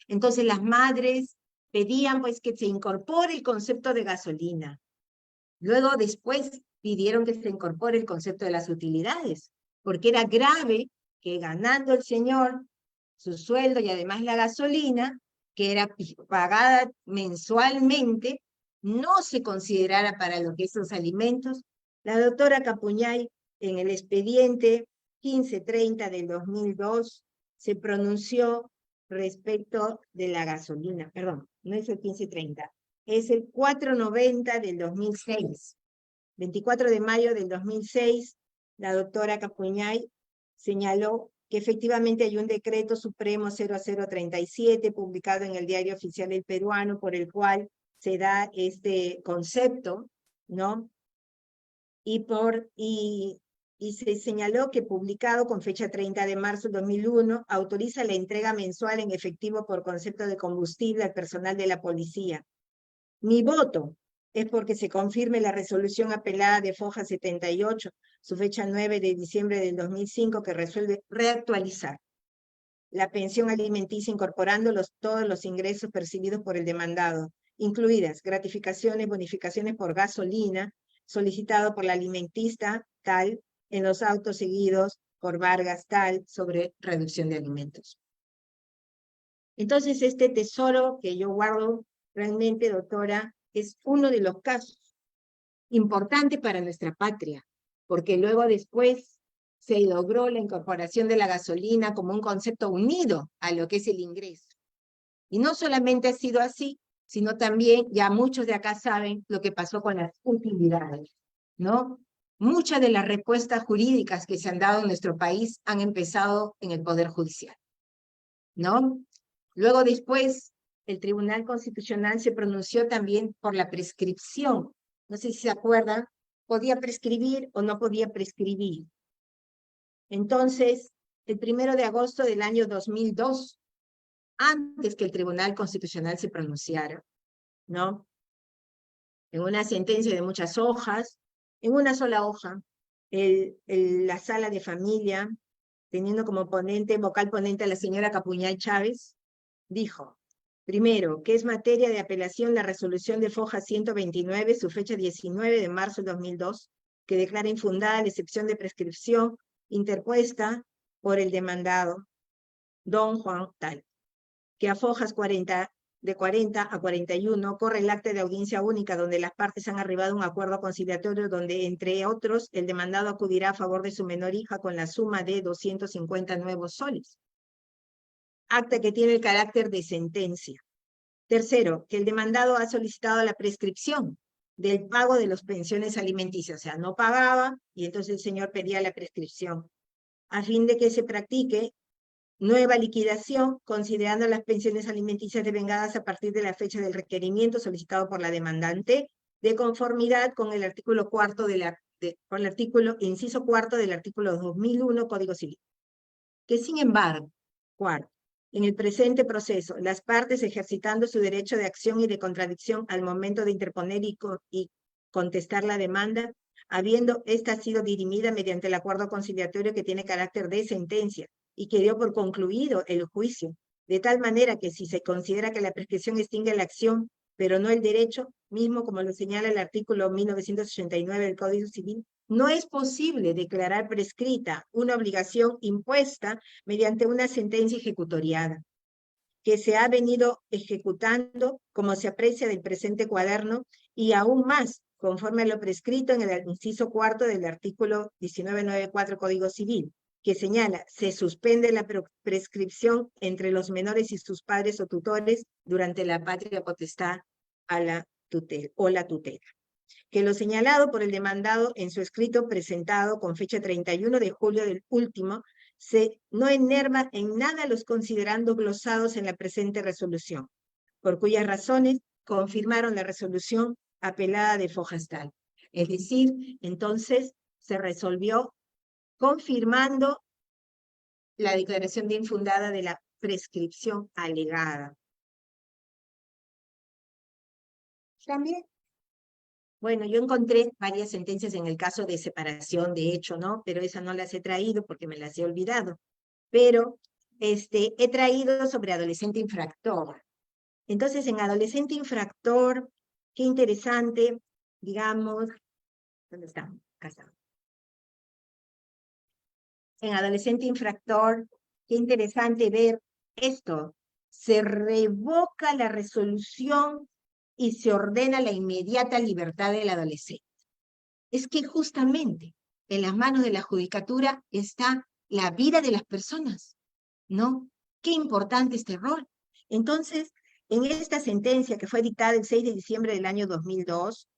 Entonces las madres pedían pues que se incorpore el concepto de gasolina. Luego después pidieron que se incorpore el concepto de las utilidades, porque era grave que ganando el señor su sueldo y además la gasolina, que era pagada mensualmente, no se considerara para lo que es los alimentos. La doctora Capuñay, en el expediente 1530 del 2002, se pronunció respecto de la gasolina. Perdón, no es el 1530, es el 490 del 2006. 24 de mayo del 2006, la doctora Capuñay señaló que efectivamente hay un decreto supremo 0037 publicado en el Diario Oficial del Peruano por el cual se da este concepto, ¿no? Y se señaló que publicado con fecha 30 de marzo del 2001, autoriza la entrega mensual en efectivo por concepto de combustible al personal de la policía. Mi voto es porque se confirme la resolución apelada de Foja 78, su fecha 9 de diciembre del 2005, que resuelve reactualizar la pensión alimenticia incorporando todos los ingresos percibidos por el demandado, incluidas gratificaciones, bonificaciones por gasolina, solicitado por la alimentista tal, en los autos seguidos por Vargas tal, sobre reducción de alimentos. Entonces, este tesoro que yo guardo realmente, doctora, es uno de los casos importantes para nuestra patria, porque luego después se logró la incorporación de la gasolina como un concepto unido a lo que es el ingreso. Y no solamente ha sido así, sino también, ya muchos de acá saben lo que pasó con las utilidades, ¿no? Muchas de las respuestas jurídicas que se han dado en nuestro país han empezado en el Poder Judicial, ¿no? Luego después, el Tribunal Constitucional se pronunció también por la prescripción. No sé si se acuerdan, podía prescribir o no podía prescribir. Entonces, el 1 de agosto del año 2002, antes que el Tribunal Constitucional se pronunciara, ¿no? En una sentencia de muchas hojas, en una sola hoja, la sala de familia, teniendo como vocal ponente a la señora Capuñal Chávez, dijo, primero, que es materia de apelación la resolución de Foja 129, su fecha 19 de marzo de 2002, que declara infundada la excepción de prescripción interpuesta por el demandado, don Juan Tal, que a Fojas de 40 a 41 corre el acta de audiencia única donde las partes han arribado a un acuerdo conciliatorio donde, entre otros, el demandado acudirá a favor de su menor hija con la suma de 250 nuevos soles. Acta que tiene el carácter de sentencia. Tercero, que el demandado ha solicitado la prescripción del pago de las pensiones alimenticias, o sea, no pagaba y entonces el señor pedía la prescripción, a fin de que se practique nueva liquidación, considerando las pensiones alimenticias devengadas a partir de la fecha del requerimiento solicitado por la demandante, de conformidad con el artículo inciso cuarto del artículo 2001 Código Civil. Que sin embargo, cuarto, en el presente proceso, las partes ejercitando su derecho de acción y de contradicción al momento de interponer y contestar la demanda, habiendo ésta sido dirimida mediante el acuerdo conciliatorio que tiene carácter de sentencia y que dio por concluido el juicio, de tal manera que si se considera que la prescripción extingue la acción, pero no el derecho, mismo como lo señala el artículo 1989 del Código Civil, no es posible declarar prescrita una obligación impuesta mediante una sentencia ejecutoriada, que se ha venido ejecutando, como se aprecia del presente cuaderno, y aún más, conforme a lo prescrito en el inciso cuarto del artículo 1994 Código Civil, que señala, se suspende la prescripción entre los menores y sus padres o tutores durante la patria potestad a la tutela, o la tutela. Que lo señalado por el demandado en su escrito presentado con fecha 31 de julio del último, no enerva en nada los considerandos glosados en la presente resolución, por cuyas razones confirmaron la resolución apelada de Fojas Tal. Es decir, entonces se resolvió confirmando la declaración de infundada de la prescripción alegada. También, bueno, yo encontré varias sentencias en el caso de separación, de hecho, ¿no? Pero esas no las he traído porque me las he olvidado. Pero he traído sobre adolescente infractor. Entonces, en adolescente infractor, qué interesante, digamos, ¿dónde está? Acá está. En adolescente infractor, qué interesante ver esto. Se revoca la resolución y se ordena la inmediata libertad del adolescente. Es que justamente en las manos de la judicatura está la vida de las personas, ¿no? Qué importante este rol. Entonces, en esta sentencia que fue dictada el 6 de diciembre del año 2002,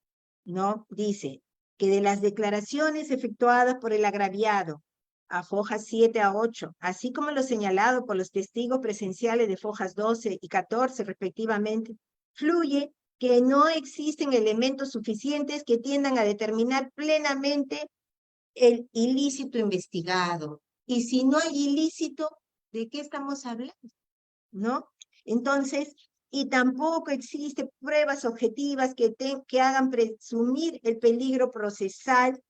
¿no? Dice que de las declaraciones efectuadas por el agraviado a Fojas 7 a 8, así como lo señalado por los testigos presenciales de Fojas 12 y 14 respectivamente, fluye que no existen elementos suficientes que tiendan a determinar plenamente el ilícito investigado. Y si no hay ilícito, ¿de qué estamos hablando? ¿No? Entonces, y tampoco existen pruebas objetivas que hagan presumir el peligro procesal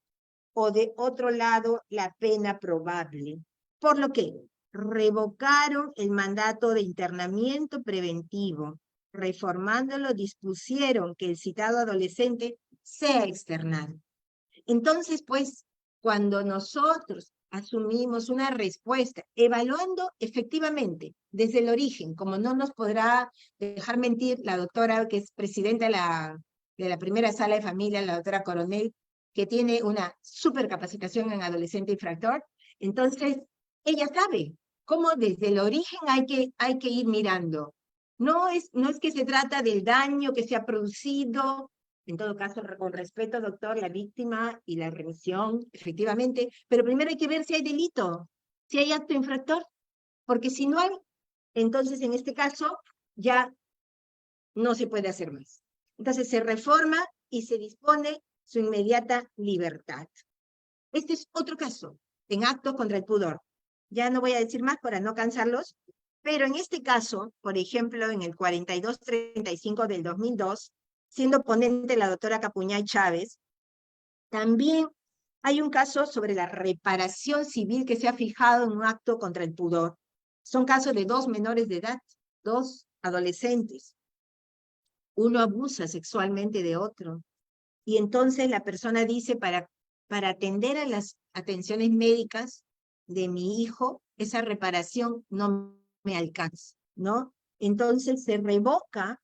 o de otro lado la pena probable. Por lo que revocaron el mandato de internamiento preventivo, reformándolo, dispusieron que el citado adolescente sea externado. Entonces, pues, cuando nosotros asumimos una respuesta, evaluando efectivamente desde el origen, como no nos podrá dejar mentir la doctora que es presidenta de la primera sala de familia, la doctora Coronel, que tiene una super capacitación en adolescente infractor. Entonces, ella sabe cómo desde el origen hay que ir mirando. No es que se trata del daño que se ha producido, en todo caso, con respeto, doctor, la víctima y la remisión, efectivamente, pero primero hay que ver si hay delito, si hay acto infractor, porque si no hay, entonces en este caso ya no se puede hacer más. Entonces se reforma y se dispone su inmediata libertad. Este es otro caso, en actos contra el pudor. Ya no voy a decir más para no cansarlos, pero en este caso, por ejemplo, en el 4235 del 2002, siendo ponente la doctora Capuñay Chávez, también hay un caso sobre la reparación civil que se ha fijado en un acto contra el pudor. Son casos de 2 menores de edad, 2 adolescentes. Uno abusa sexualmente de otro. Y entonces la persona dice, para atender a las atenciones médicas de mi hijo, esa reparación no me alcanza, ¿no? Entonces se revoca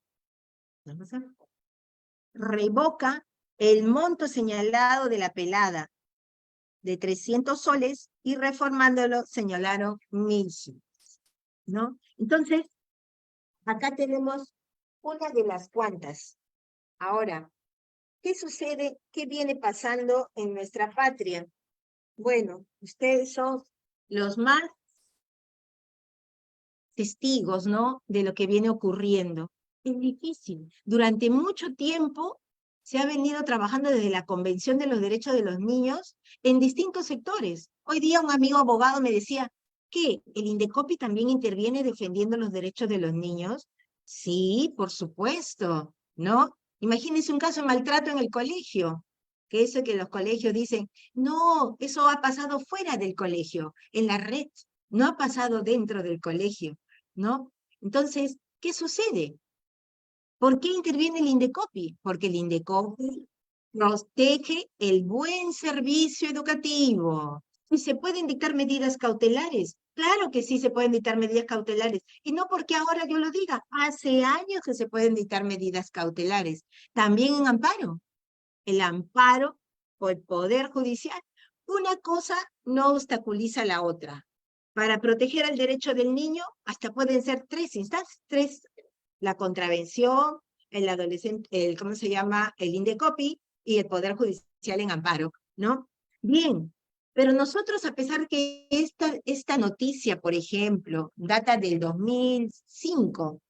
el monto señalado de la pelada de 300 soles y reformándolo señalaron 1000 soles, ¿no? Entonces, acá tenemos una de las cuantas. Ahora, ¿qué sucede? ¿Qué viene pasando en nuestra patria? Bueno, ustedes son los más testigos, ¿no? De lo que viene ocurriendo. Es difícil. Durante mucho tiempo se ha venido trabajando desde la Convención de los Derechos de los Niños en distintos sectores. Hoy día un amigo abogado me decía, ¿qué? ¿El Indecopi también interviene defendiendo los derechos de los niños? Sí, por supuesto, ¿no? Imagínense un caso de maltrato en el colegio, que eso que los colegios dicen, no, eso ha pasado fuera del colegio, en la red, no ha pasado dentro del colegio, ¿no? Entonces, ¿qué sucede? ¿Por qué interviene el Indecopi? Porque el Indecopi protege el buen servicio educativo. ¿Y se pueden dictar medidas cautelares? Claro que sí se pueden dictar medidas cautelares. Y no porque ahora yo lo diga, hace años que se pueden dictar medidas cautelares. También en amparo. El amparo o el Poder Judicial. Una cosa no obstaculiza a la otra. Para proteger el derecho del niño, hasta pueden ser 3 instancias, la contravención, el adolescente, ¿cómo se llama? El Indecopi y el Poder Judicial en amparo, ¿no? Bien, pero nosotros, a pesar que esta noticia, por ejemplo, data del 2005,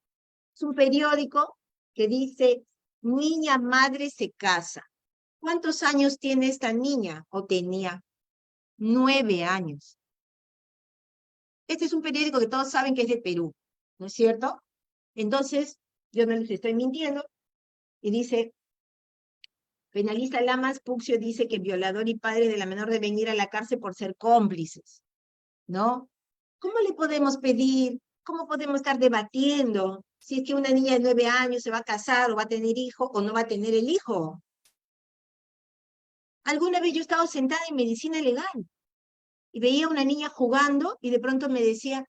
es un periódico que dice, niña madre se casa. ¿Cuántos años tiene esta niña? O tenía 9 años. Este es un periódico que todos saben que es de Perú, ¿no es cierto? Entonces, yo no les estoy mintiendo, y dice, penalista Lamas Puccio dice que violador y padre de la menor deben ir a la cárcel por ser cómplices, ¿no? ¿Cómo le podemos pedir? ¿Cómo podemos estar debatiendo si es que una niña de 9 años se va a casar o va a tener hijo o no va a tener el hijo? Alguna vez yo he estado sentada en medicina legal y veía a una niña jugando y de pronto me decía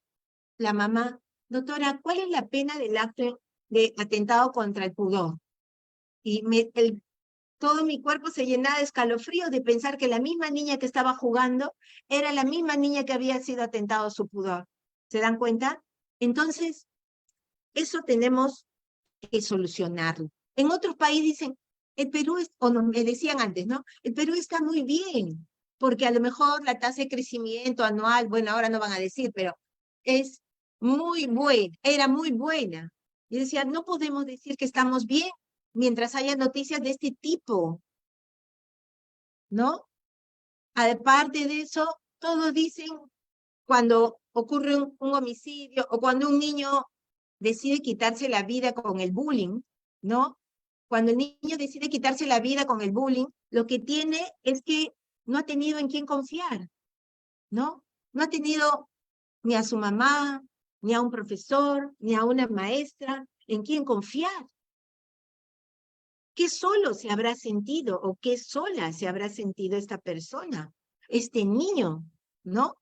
la mamá, doctora, ¿cuál es la pena del acto de atentado contra el pudor? Y todo mi cuerpo se llenaba de escalofríos de pensar que la misma niña que estaba jugando era la misma niña que había sido atentado a su pudor. ¿Se dan cuenta? Entonces, eso tenemos que solucionarlo. En otros países dicen, el Perú es, o me decían antes, ¿no? El Perú está muy bien, porque a lo mejor la tasa de crecimiento anual, bueno, ahora no van a decir, pero es muy buena, era muy buena. Y decía, no podemos decir que estamos bien mientras haya noticias de este tipo, ¿no? Aparte de eso, todos dicen cuando ocurre un homicidio o cuando un niño decide quitarse la vida con el bullying, ¿no? Cuando el niño decide quitarse la vida con el bullying, lo que tiene es que no ha tenido en quién confiar, ¿no? No ha tenido ni a su mamá, ni a un profesor, ni a una maestra en quién confiar. ¿Qué solo se habrá sentido o qué sola se habrá sentido esta persona, este niño, ¿no?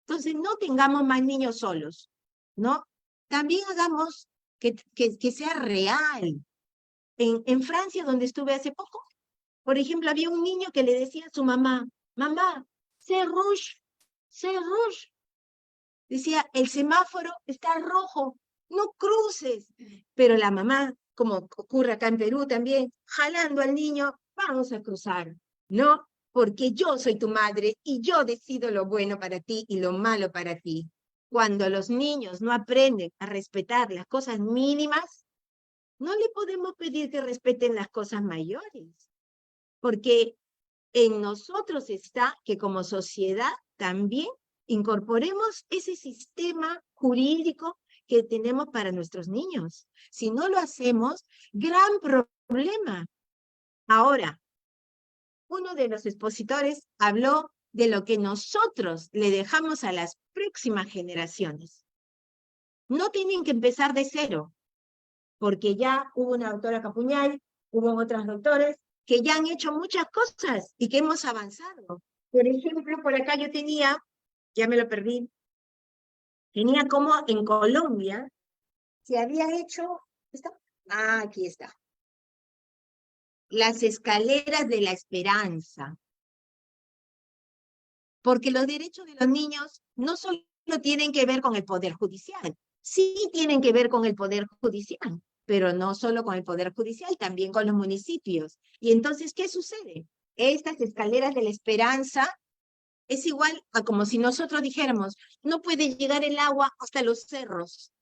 Entonces, no tengamos más niños solos, ¿no? También hagamos que sea real. En Francia, donde estuve hace poco, por ejemplo, había un niño que le decía a su mamá, mamá, c'est rouge, c'est rouge. Decía, el semáforo está rojo, no cruces. Pero la mamá, como ocurre acá en Perú también, jalando al niño, vamos a cruzar, ¿no? Porque yo soy tu madre y yo decido lo bueno para ti y lo malo para ti. Cuando los niños no aprenden a respetar las cosas mínimas, no le podemos pedir que respeten las cosas mayores, porque en nosotros está que como sociedad también incorporemos ese sistema jurídico que tenemos para nuestros niños. Si no lo hacemos, gran problema. Ahora, uno de los expositores habló de lo que nosotros le dejamos a las próximas generaciones. No tienen que empezar de cero, porque ya hubo una doctora Capuñal, hubo otros doctores que ya han hecho muchas cosas y que hemos avanzado. Por ejemplo, por acá yo tenía, ya me lo perdí, tenía como en Colombia se había hecho, ¿está? Ah, aquí está. Las escaleras de la esperanza. Porque los derechos de los niños no solo tienen que ver con el Poder Judicial, sí tienen que ver con el Poder Judicial, pero no solo con el Poder Judicial, también con los municipios. Y entonces, ¿qué sucede? Estas escaleras de la esperanza es igual a como si nosotros dijéramos, no puede llegar el agua hasta los cerros.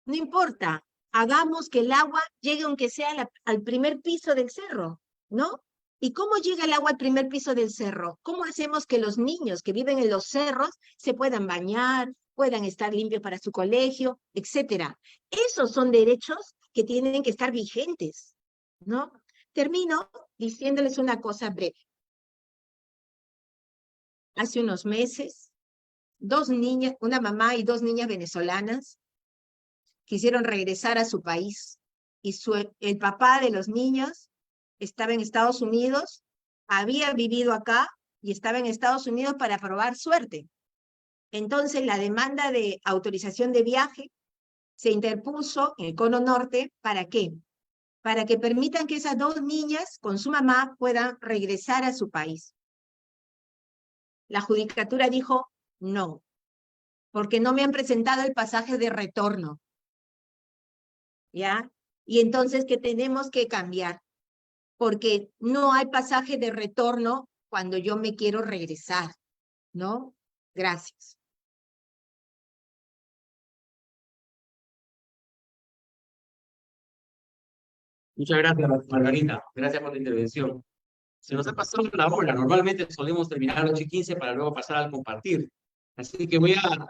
No importa, hagamos que el agua llegue aunque sea al primer piso del cerro, ¿no? ¿Y cómo llega el agua al primer piso del cerro? ¿Cómo hacemos que los niños que viven en los cerros se puedan bañar, puedan estar limpios para su colegio, etcétera? Esos son derechos que tienen que estar vigentes, ¿no? Termino diciéndoles una cosa breve. Hace unos meses, dos niñas, una mamá y dos niñas venezolanas, quisieron regresar a su país y el papá de los niños estaba en Estados Unidos, había vivido acá y estaba en Estados Unidos para probar suerte. Entonces la demanda de autorización de viaje se interpuso en el Cono Norte, ¿para qué? Para que permitan que esas dos niñas con su mamá puedan regresar a su país. La judicatura dijo, no, porque no me han presentado el pasaje de retorno. ¿Ya? Y entonces, ¿qué tenemos que cambiar? Porque no hay pasaje de retorno cuando yo me quiero regresar, ¿no? Gracias. Muchas gracias, Margarita. Gracias por la intervención. Se nos ha pasado la hora. Normalmente solemos terminar a las 8:15 para luego pasar al compartir. Así que voy a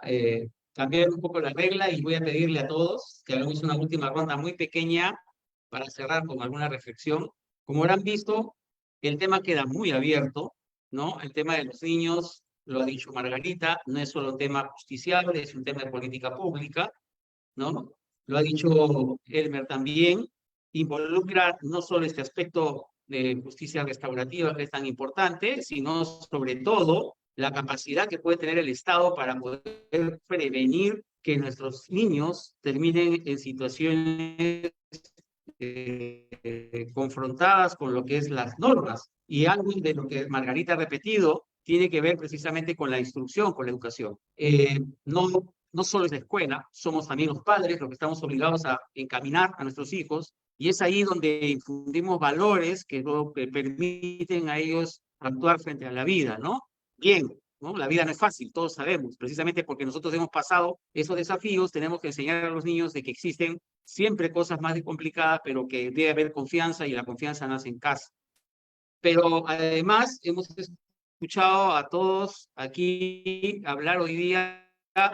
cambiar un poco la regla y voy a pedirle a todos que hagamos una última ronda muy pequeña para cerrar con alguna reflexión. Como habrán visto, el tema queda muy abierto, ¿no? El tema de los niños, lo ha dicho Margarita, no es solo un tema justiciable, es un tema de política pública, ¿no? Lo ha dicho Elmer también, involucra no solo este aspecto de justicia restaurativa que es tan importante, sino sobre todo la capacidad que puede tener el Estado para poder prevenir que nuestros niños terminen en situaciones confrontadas con lo que es las normas. Y algo de lo que Margarita ha repetido tiene que ver precisamente con la instrucción, con la educación. No solo es la escuela, somos también los padres los que estamos obligados a encaminar a nuestros hijos, y es ahí donde infundimos valores que permiten a ellos actuar frente a la vida, ¿no? Bien, ¿no? La vida no es fácil, todos sabemos, precisamente porque nosotros hemos pasado esos desafíos, tenemos que enseñar a los niños de que existen siempre cosas más complicadas, pero que debe haber confianza y la confianza nace en casa. Pero además hemos escuchado a todos aquí hablar hoy día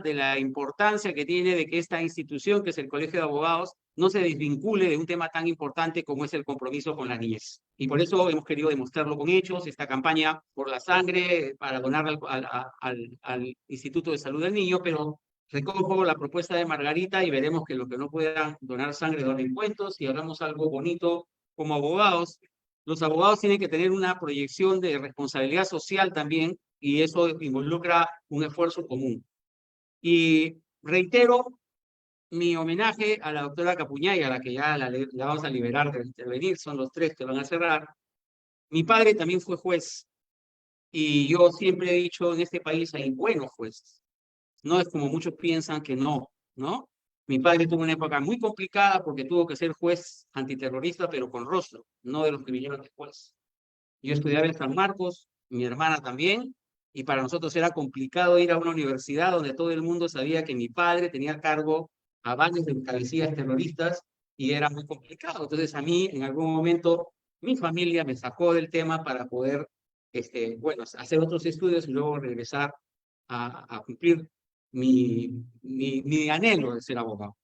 de la importancia que tiene de que esta institución, que es el Colegio de Abogados, no se desvincule de un tema tan importante como es el compromiso con la niñez. Y por eso hemos querido demostrarlo con hechos, esta campaña por la sangre para donar al Instituto de Salud del Niño, pero recojo la propuesta de Margarita y veremos que los que no puedan donar sangre donen cuentos y hagamos algo bonito como abogados. Los abogados tienen que tener una proyección de responsabilidad social también y eso involucra un esfuerzo común. Y reitero mi homenaje a la doctora Capuñay, a la que ya la vamos a liberar de intervenir, son los tres que van a cerrar. Mi padre también fue juez, y yo siempre he dicho, en este país hay buenos jueces. No es como muchos piensan que no, ¿no? Mi padre tuvo una época muy complicada porque tuvo que ser juez antiterrorista, pero con rostro, no de los que vinieron después. Yo estudiaba en San Marcos, mi hermana también, y para nosotros era complicado ir a una universidad donde todo el mundo sabía que mi padre tenía a cargo a varios de cabecillas terroristas y era muy complicado. Entonces a mí en algún momento mi familia me sacó del tema para poder, bueno, hacer otros estudios y luego regresar a cumplir mi anhelo de ser abogado.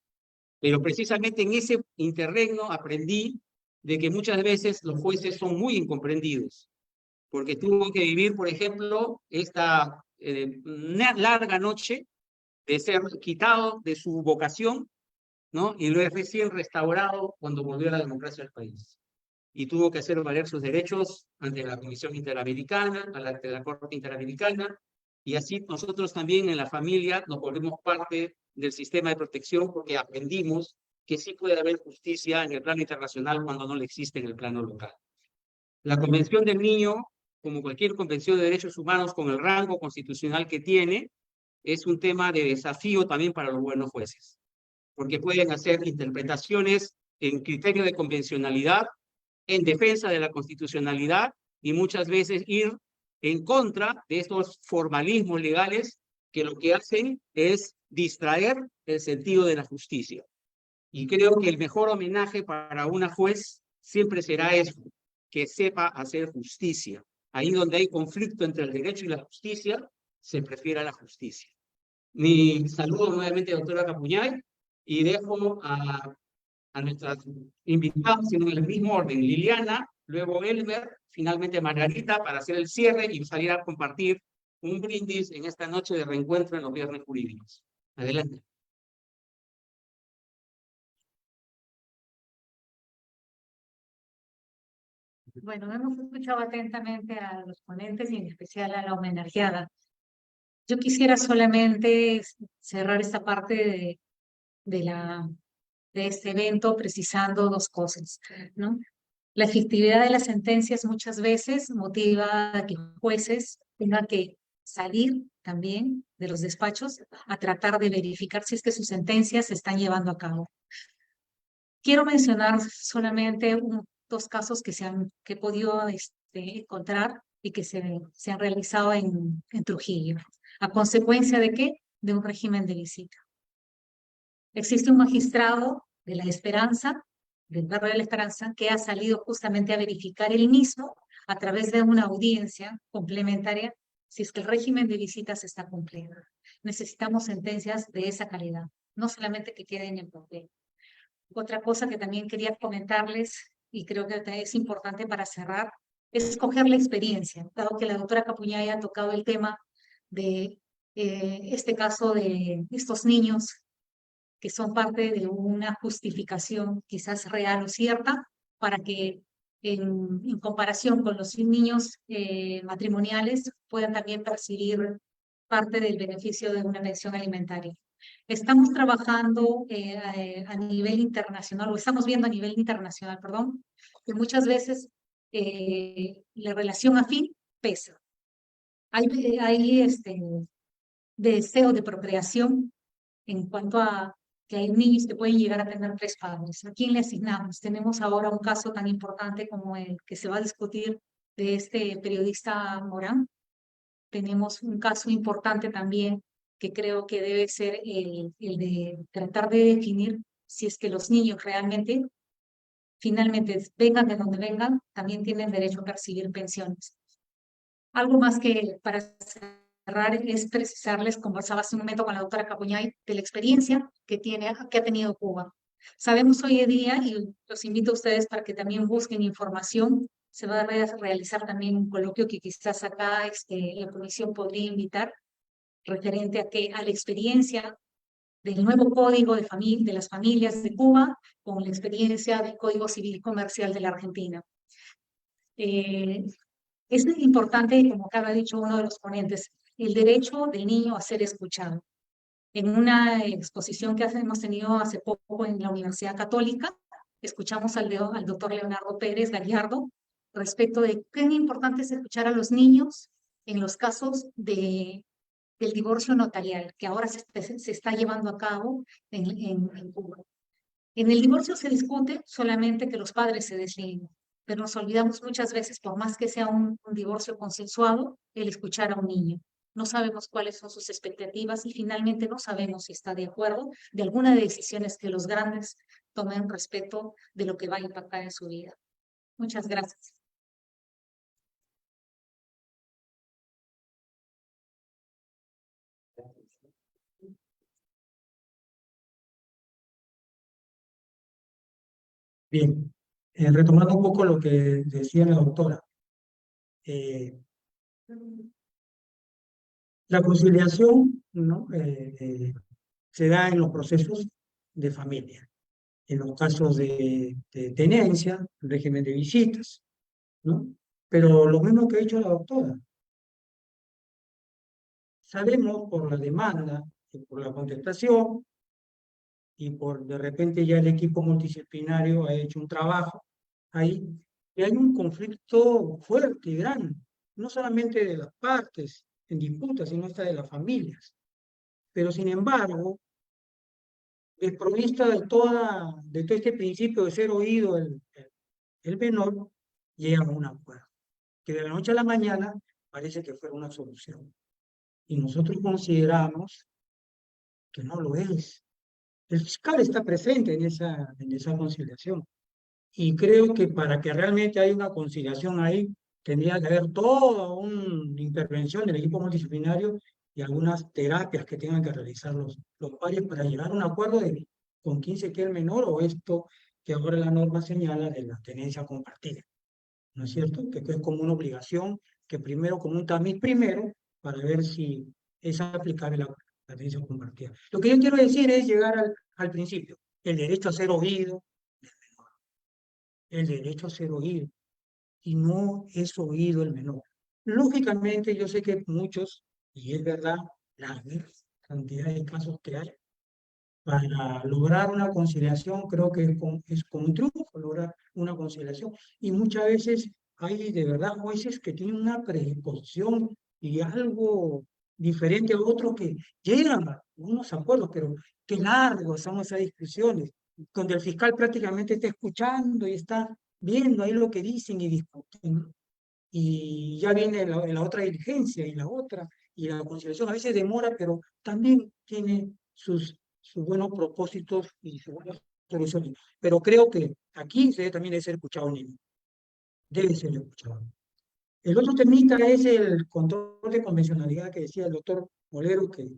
Pero precisamente en ese interregno aprendí de que muchas veces los jueces son muy incomprendidos, porque tuvo que vivir, por ejemplo, esta larga noche de ser quitado de su vocación, ¿no? Y lo es recién restaurado cuando volvió a la democracia del país. Y tuvo que hacer valer sus derechos ante la Comisión Interamericana, ante la Corte Interamericana, y así nosotros también en la familia nos volvemos parte del sistema de protección porque aprendimos que sí puede haber justicia en el plano internacional cuando no le existe en el plano local. La Convención del Niño, como cualquier convención de derechos humanos con el rango constitucional que tiene, es un tema de desafío también para los buenos jueces, porque pueden hacer interpretaciones en criterio de convencionalidad, en defensa de la constitucionalidad y muchas veces ir en contra de estos formalismos legales que lo que hacen es distraer el sentido de la justicia. Y creo que el mejor homenaje para una juez siempre será eso, que sepa hacer justicia. Ahí donde hay conflicto entre el derecho y la justicia, se prefiere la justicia. Mi saludo nuevamente, doctora Capuñay, y dejo a nuestras invitadas en el mismo orden. Liliana, luego Elmer, finalmente Margarita, para hacer el cierre y salir a compartir un brindis en esta noche de reencuentro en los viernes jurídicos. Adelante. Bueno, hemos escuchado atentamente a los ponentes y en especial a la homenajeada. Yo quisiera solamente cerrar esta parte de este evento precisando dos cosas, ¿no? La efectividad de las sentencias muchas veces motiva a que jueces tengan que salir también de los despachos a tratar de verificar si es que sus sentencias se están llevando a cabo. Quiero mencionar solamente dos casos que he podido encontrar y que se han realizado en Trujillo. ¿A consecuencia de qué? De un régimen de visita. Existe un magistrado de La Esperanza, del barrio de La Esperanza, que ha salido justamente a verificar él mismo, a través de una audiencia complementaria, si es que el régimen de visitas está cumplido. Necesitamos sentencias de esa calidad, no solamente que queden en papel. Otra cosa que también quería comentarles, y creo que es importante para cerrar, es escoger la experiencia, dado que la doctora Capuñay ha tocado el tema de este caso de estos niños que son parte de una justificación quizás real o cierta, para que en comparación con los niños matrimoniales puedan también percibir parte del beneficio de una pensión alimentaria. Estamos trabajando a nivel internacional, o estamos viendo a nivel internacional, perdón, que muchas veces la relación afín pesa. Hay deseo de procreación en cuanto a que hay niños que pueden llegar a tener 3 padres. ¿A quién le asignamos? Tenemos ahora un caso tan importante como el que se va a discutir de este periodista Morán. Tenemos un caso importante también que creo que debe ser el de tratar de definir si es que los niños realmente, finalmente, vengan de donde vengan, también tienen derecho a percibir pensiones. Algo más que para cerrar es precisarles, conversaba hace un momento con la doctora Capuñay, de la experiencia que ha tenido Cuba. Sabemos hoy en día, y los invito a ustedes para que también busquen información, se va a realizar también un coloquio que quizás acá la comisión podría invitar, referente a la experiencia del nuevo Código de las Familias de Cuba con la experiencia del Código Civil y Comercial de la Argentina. Es importante, como acaba dicho uno de los ponentes, el derecho del niño a ser escuchado. En una exposición que hemos tenido hace poco en la Universidad Católica, escuchamos al doctor Leonardo Pérez Gallardo respecto de qué importante es escuchar a los niños en los casos del divorcio notarial, que ahora se está llevando a cabo en Cuba. En el divorcio se discute solamente que los padres se desliguen, pero nos olvidamos muchas veces, por más que sea un divorcio consensuado, el escuchar a un niño. No sabemos cuáles son sus expectativas y finalmente no sabemos si está de acuerdo de alguna de decisiones que los grandes tomen respecto de lo que va a impactar en su vida. Muchas gracias. Bien, retomando un poco lo que decía la doctora, la conciliación, ¿no? Se da en los procesos de familia, en los casos de tenencia, régimen de visitas, ¿no? Pero lo mismo que ha dicho la doctora, sabemos por la demanda y por la contestación y por de repente ya el equipo multidisciplinario ha hecho un trabajo ahí, y hay un conflicto fuerte y grande, no solamente de las partes en disputa, sino hasta de las familias. Pero sin embargo, desprovista de todo este principio de ser oído el menor, llega a un acuerdo, que de la noche a la mañana parece que fuera una solución. Y nosotros consideramos que no lo es. El fiscal está presente en esa conciliación. Y creo que para que realmente haya una conciliación ahí, tendría que haber toda una intervención del equipo multidisciplinario y algunas terapias que tengan que realizar los padres para llegar a un acuerdo de con quién se queda el menor o esto que ahora la norma señala de la tenencia compartida. ¿No es cierto? Que es como una obligación, que primero, como un tamiz primero, para ver si es aplicable la tenencia compartida. Lo que yo quiero decir es llegar al principio, el derecho a ser oído, el derecho a ser oído, y no es oído el menor. Lógicamente, yo sé que muchos, y es verdad, la cantidad de casos que hay, para lograr una conciliación, creo que es con un triunfo lograr una conciliación. Y muchas veces hay de verdad jueces que tienen una predisposición y algo diferente a otros que llegan a unos acuerdos, pero qué largo son esas discusiones, donde el fiscal prácticamente está escuchando y está viendo ahí lo que dicen y discuten, ¿no? Y ya viene la otra diligencia y la otra, y la conciliación a veces demora, pero también tiene sus buenos propósitos y sus buenas soluciones. Pero creo que aquí se debe también debe ser escuchado un niño, debe ser escuchado. El otro temita es el control de convencionalidad que decía el doctor Molero, que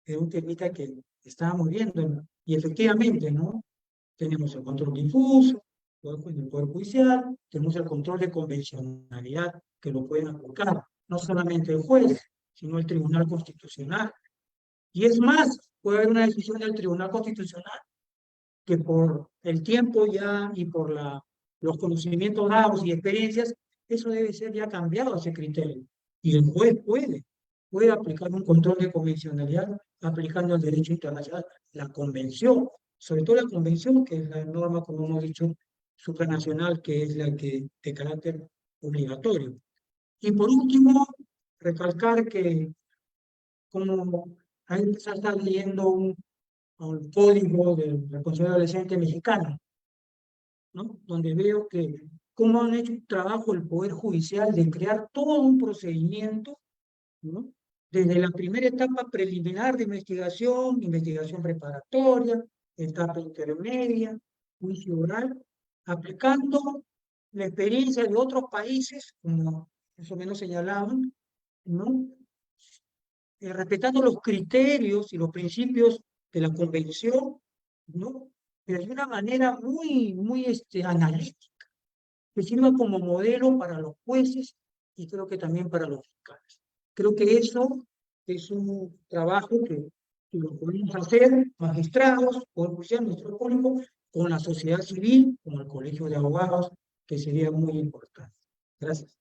es un temita que estábamos viendo, ¿no? Y efectivamente, ¿no? Tenemos el control difuso en el Poder Judicial, tenemos el control de convencionalidad que lo pueden aplicar no solamente el juez, sino el Tribunal Constitucional. Y es más, puede haber una decisión del Tribunal Constitucional que por el tiempo ya y por los conocimientos dados y experiencias, eso debe ser ya cambiado ese criterio. Y el juez puede aplicar un control de convencionalidad aplicando el derecho internacional, la convención, sobre todo la convención, que es la norma, como hemos dicho, supranacional, que es la que de carácter obligatorio. Y por último, recalcar que como ahí se está leyendo un código del responsable adolescente mexicano, ¿no? Donde veo que cómo han hecho un trabajo el Poder Judicial de crear todo un procedimiento, ¿no? Desde la primera etapa preliminar de investigación, investigación preparatoria, etapa intermedia, juicio oral, aplicando la experiencia de otros países, como más o menos señalaban, ¿no? Respetando los criterios y los principios de la convención, ¿no? Pero de una manera muy analítica, que sirva como modelo para los jueces y creo que también para los fiscales. Creo que eso es un trabajo que lo podemos hacer magistrados, Poder Judicial, nuestro público, con la sociedad civil, con el Colegio de Abogados, que sería muy importante. Gracias.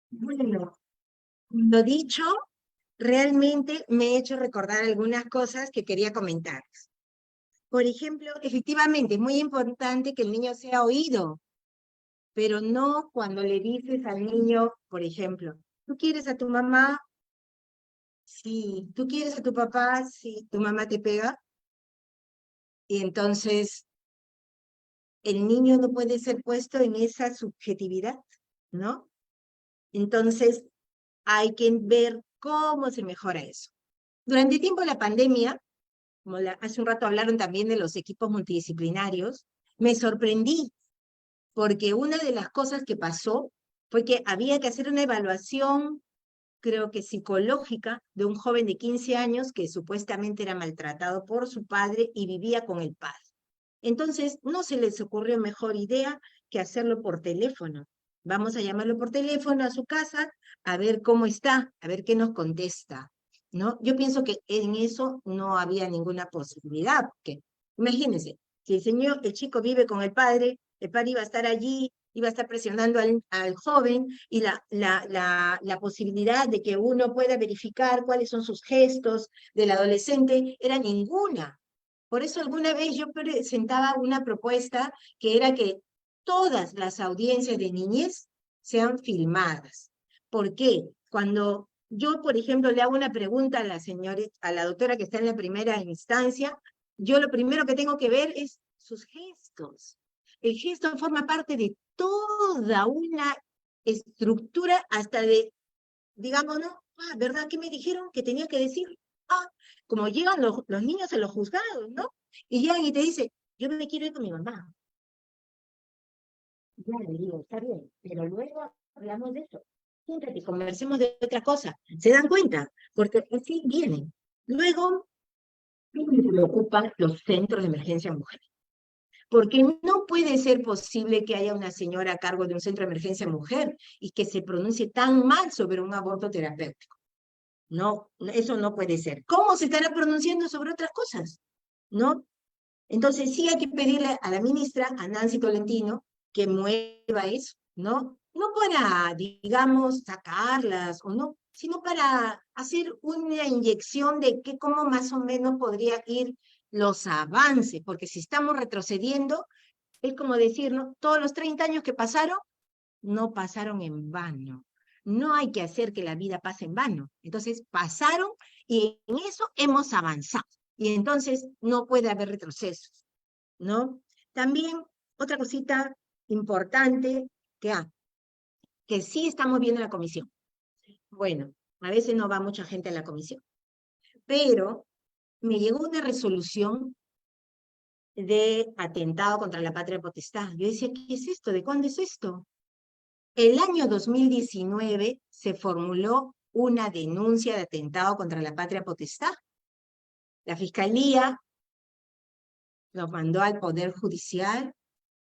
Bueno, lo dicho, realmente me ha hecho recordar algunas cosas que quería comentar. Por ejemplo, efectivamente, es muy importante que el niño sea oído, pero no cuando le dices al niño, por ejemplo, ¿tú quieres a tu mamá? Sí. ¿Tú quieres a tu papá? Sí. ¿Tu mamá te pega? Y entonces el niño no puede ser puesto en esa subjetividad, ¿no? Entonces hay que ver cómo se mejora eso. Durante el tiempo de la pandemia, como hace un rato hablaron también de los equipos multidisciplinarios, me sorprendí porque una de las cosas que pasó fue que había que hacer una evaluación, creo que psicológica, de un joven de 15 años que supuestamente era maltratado por su padre y vivía con el padre. Entonces, no se les ocurrió mejor idea que hacerlo por teléfono. Vamos a llamarlo por teléfono a su casa, a ver cómo está, a ver qué nos contesta, ¿no? Yo pienso que en eso no había ninguna posibilidad, porque imagínense, si el chico vive con el padre iba a estar allí, iba a estar presionando al joven, y la posibilidad de que uno pueda verificar cuáles son sus gestos del adolescente era ninguna. Por eso alguna vez yo presentaba una propuesta que era que todas las audiencias de niñez sean filmadas. ¿Por qué? Cuando yo, por ejemplo, le hago una pregunta a la doctora que está en la primera instancia, yo lo primero que tengo que ver es sus gestos. El gesto forma parte de toda una estructura, hasta de, digamos, ¿no? ¿Verdad? ¿Qué me dijeron que tenía que decir? Como llegan los niños a los juzgados, ¿no? Y llegan y te dicen, yo me quiero ir con mi mamá. Ya le digo, está bien, pero luego hablamos de eso. Siéntate, conversemos de otra cosa. ¿Se dan cuenta? Porque así vienen. Luego, me preocupan los centros de emergencia mujer. Porque no puede ser posible que haya una señora a cargo de un centro de emergencia mujer y que se pronuncie tan mal sobre un aborto terapéutico. No, eso no puede ser. ¿Cómo se estará pronunciando sobre otras cosas? ¿No? Entonces sí hay que pedirle a la ministra, a Nancy Tolentino, que mueva eso, ¿no? No para, digamos, sacarlas o no, sino para hacer una inyección de cómo más o menos podría ir los avances, porque si estamos retrocediendo, es como decir, ¿no? Todos los 30 años que pasaron, no pasaron en vano. No hay que hacer que la vida pase en vano. Entonces pasaron y en eso hemos avanzado. Y entonces no puede haber retrocesos, ¿no? También otra cosita importante que sí estamos viendo en la comisión. Bueno, a veces no va mucha gente a la comisión, pero me llegó una resolución de atentado contra la patria potestad. Yo decía, ¿qué es esto? ¿De cuándo es esto? El año 2019 se formuló una denuncia de atentado contra la patria potestad. La Fiscalía lo mandó al Poder Judicial.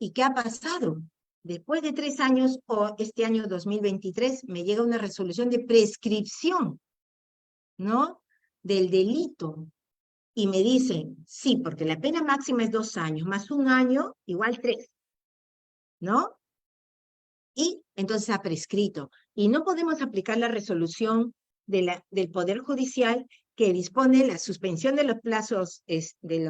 ¿Y qué ha pasado? Después de 3 años, o este año 2023, me llega una resolución de prescripción, ¿no? Del delito. Y me dicen, sí, porque la pena máxima es 2 años, más 1 año, igual 3, ¿no? Y entonces ha prescrito. Y no podemos aplicar la resolución del Poder Judicial que dispone la suspensión de los plazos, de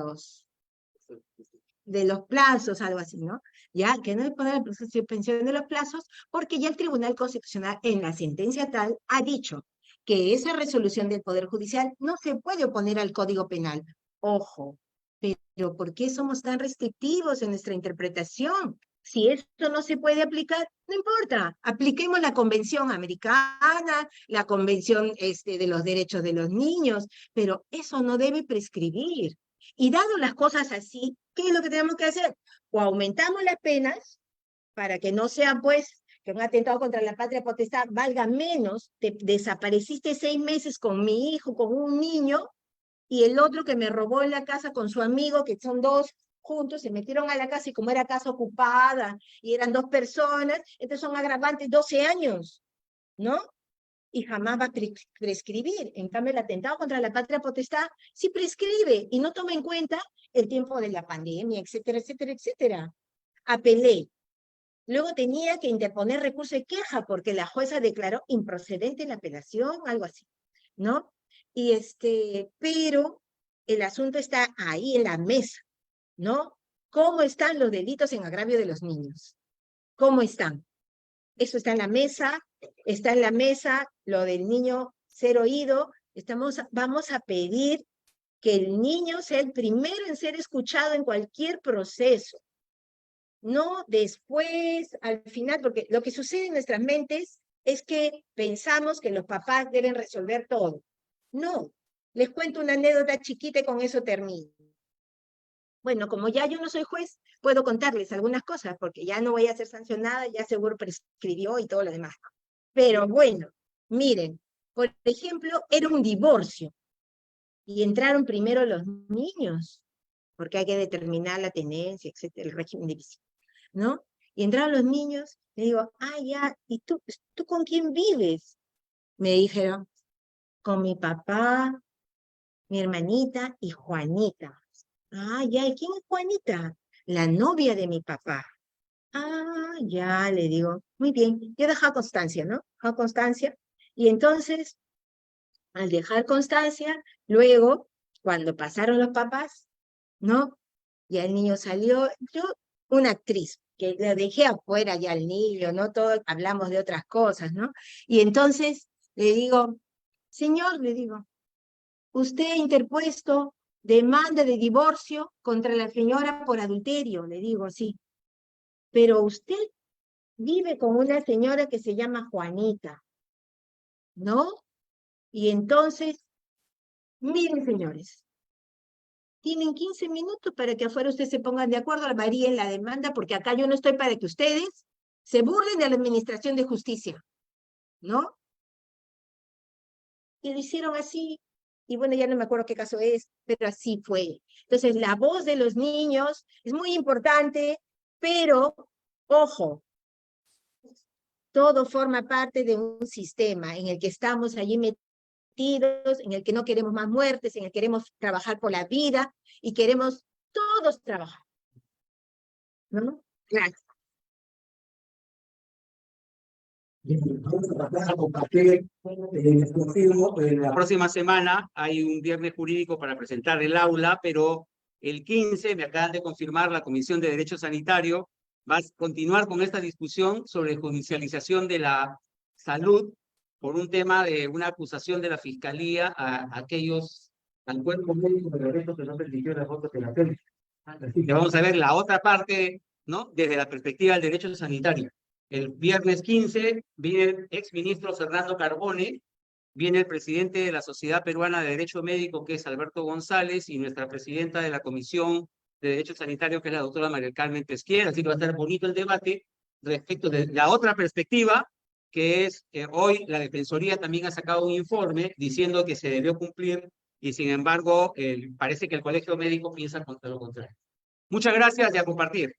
los plazos, algo así, ¿no? Ya, que no dispone la suspensión de los plazos, porque ya el Tribunal Constitucional en la sentencia tal ha dicho que esa resolución del Poder Judicial no se puede oponer al Código Penal. Ojo, pero ¿por qué somos tan restrictivos en nuestra interpretación? Si esto no se puede aplicar, no importa, apliquemos la Convención Americana, la Convención de los Derechos de los Niños, pero eso no debe prescribir. Y dado las cosas así, ¿qué es lo que tenemos que hacer? O aumentamos las penas para que no sea, pues, que un atentado contra la patria potestad valga menos. Te desapareciste 6 meses con mi hijo, con un niño, y el otro que me robó en la casa con su amigo, que son 2 juntos, se metieron a la casa y como era casa ocupada y eran 2 personas, entonces son agravantes 12 años, ¿no? Y jamás va a prescribir. En cambio, el atentado contra la patria potestad sí prescribe y no toma en cuenta el tiempo de la pandemia, etcétera, etcétera, etcétera. apelé. Luego tenía que interponer recurso de queja porque la jueza declaró improcedente la apelación, algo así, ¿no? Y pero el asunto está ahí en la mesa, ¿no? ¿Cómo están los delitos en agravio de los niños? ¿Cómo están? Eso está en la mesa, lo del niño ser oído. Vamos a pedir que el niño sea el primero en ser escuchado en cualquier proceso, no después, al final, porque lo que sucede en nuestras mentes es que pensamos que los papás deben resolver todo. No, les cuento una anécdota chiquita y con eso termino. Bueno, como ya yo no soy juez, puedo contarles algunas cosas, porque ya no voy a ser sancionada, ya seguro prescribió y todo lo demás. Pero bueno, miren, por ejemplo, era un divorcio, y entraron primero los niños, porque hay que determinar la tenencia, etcétera, el régimen de visita, ¿no? Y entraron los niños, le digo, ya, ¿y tú con quién vives? Me dijeron, con mi papá, mi hermanita y Juanita. Ya, ¿y quién es Juanita? La novia de mi papá. Ya, le digo, muy bien, yo dejaba constancia, ¿no? Dejaba constancia, y entonces, al dejar constancia, luego, cuando pasaron los papás, ¿no? Y el niño salió, yo, una actriz, que le dejé afuera ya al niño, ¿no? Todos hablamos de otras cosas, ¿no? Y entonces le digo, señor, le digo, usted ha interpuesto demanda de divorcio contra la señora por adulterio, le digo, sí, pero usted vive con una señora que se llama Juanita, ¿no? Y entonces, miren, señores, tienen 15 minutos para que afuera ustedes se pongan de acuerdo, varíen la demanda, porque acá yo no estoy para que ustedes se burlen de la administración de justicia, ¿no? Y lo hicieron así, y bueno, ya no me acuerdo qué caso es, pero así fue. Entonces, la voz de los niños es muy importante, pero, ojo, todo forma parte de un sistema en el que estamos allí metidos, en el que no queremos más muertes, en el que queremos trabajar por la vida, y queremos todos trabajar, ¿no? Gracias. Vamos a pasar a compartir la próxima semana hay un viernes jurídico para presentar el aula, pero el 15 me acaban de confirmar la Comisión de Derecho Sanitario va a continuar con esta discusión sobre judicialización de la salud por un tema de una acusación de la Fiscalía a aquellos, al cuerpo médico de derecho que no permitió la fototerapia. Así que vamos a ver la otra parte, ¿no? Desde la perspectiva del derecho sanitario. El viernes 15 viene el exministro Fernando Carbone, viene el presidente de la Sociedad Peruana de Derecho Médico, que es Alberto González, y nuestra presidenta de la Comisión de Derecho Sanitario, que es la doctora María del Carmen Pesquera. Así que va a estar bonito el debate respecto de la otra perspectiva, que es que hoy la Defensoría también ha sacado un informe diciendo que se debió cumplir y sin embargo parece que el Colegio Médico piensa contra lo contrario. Muchas gracias y a compartir.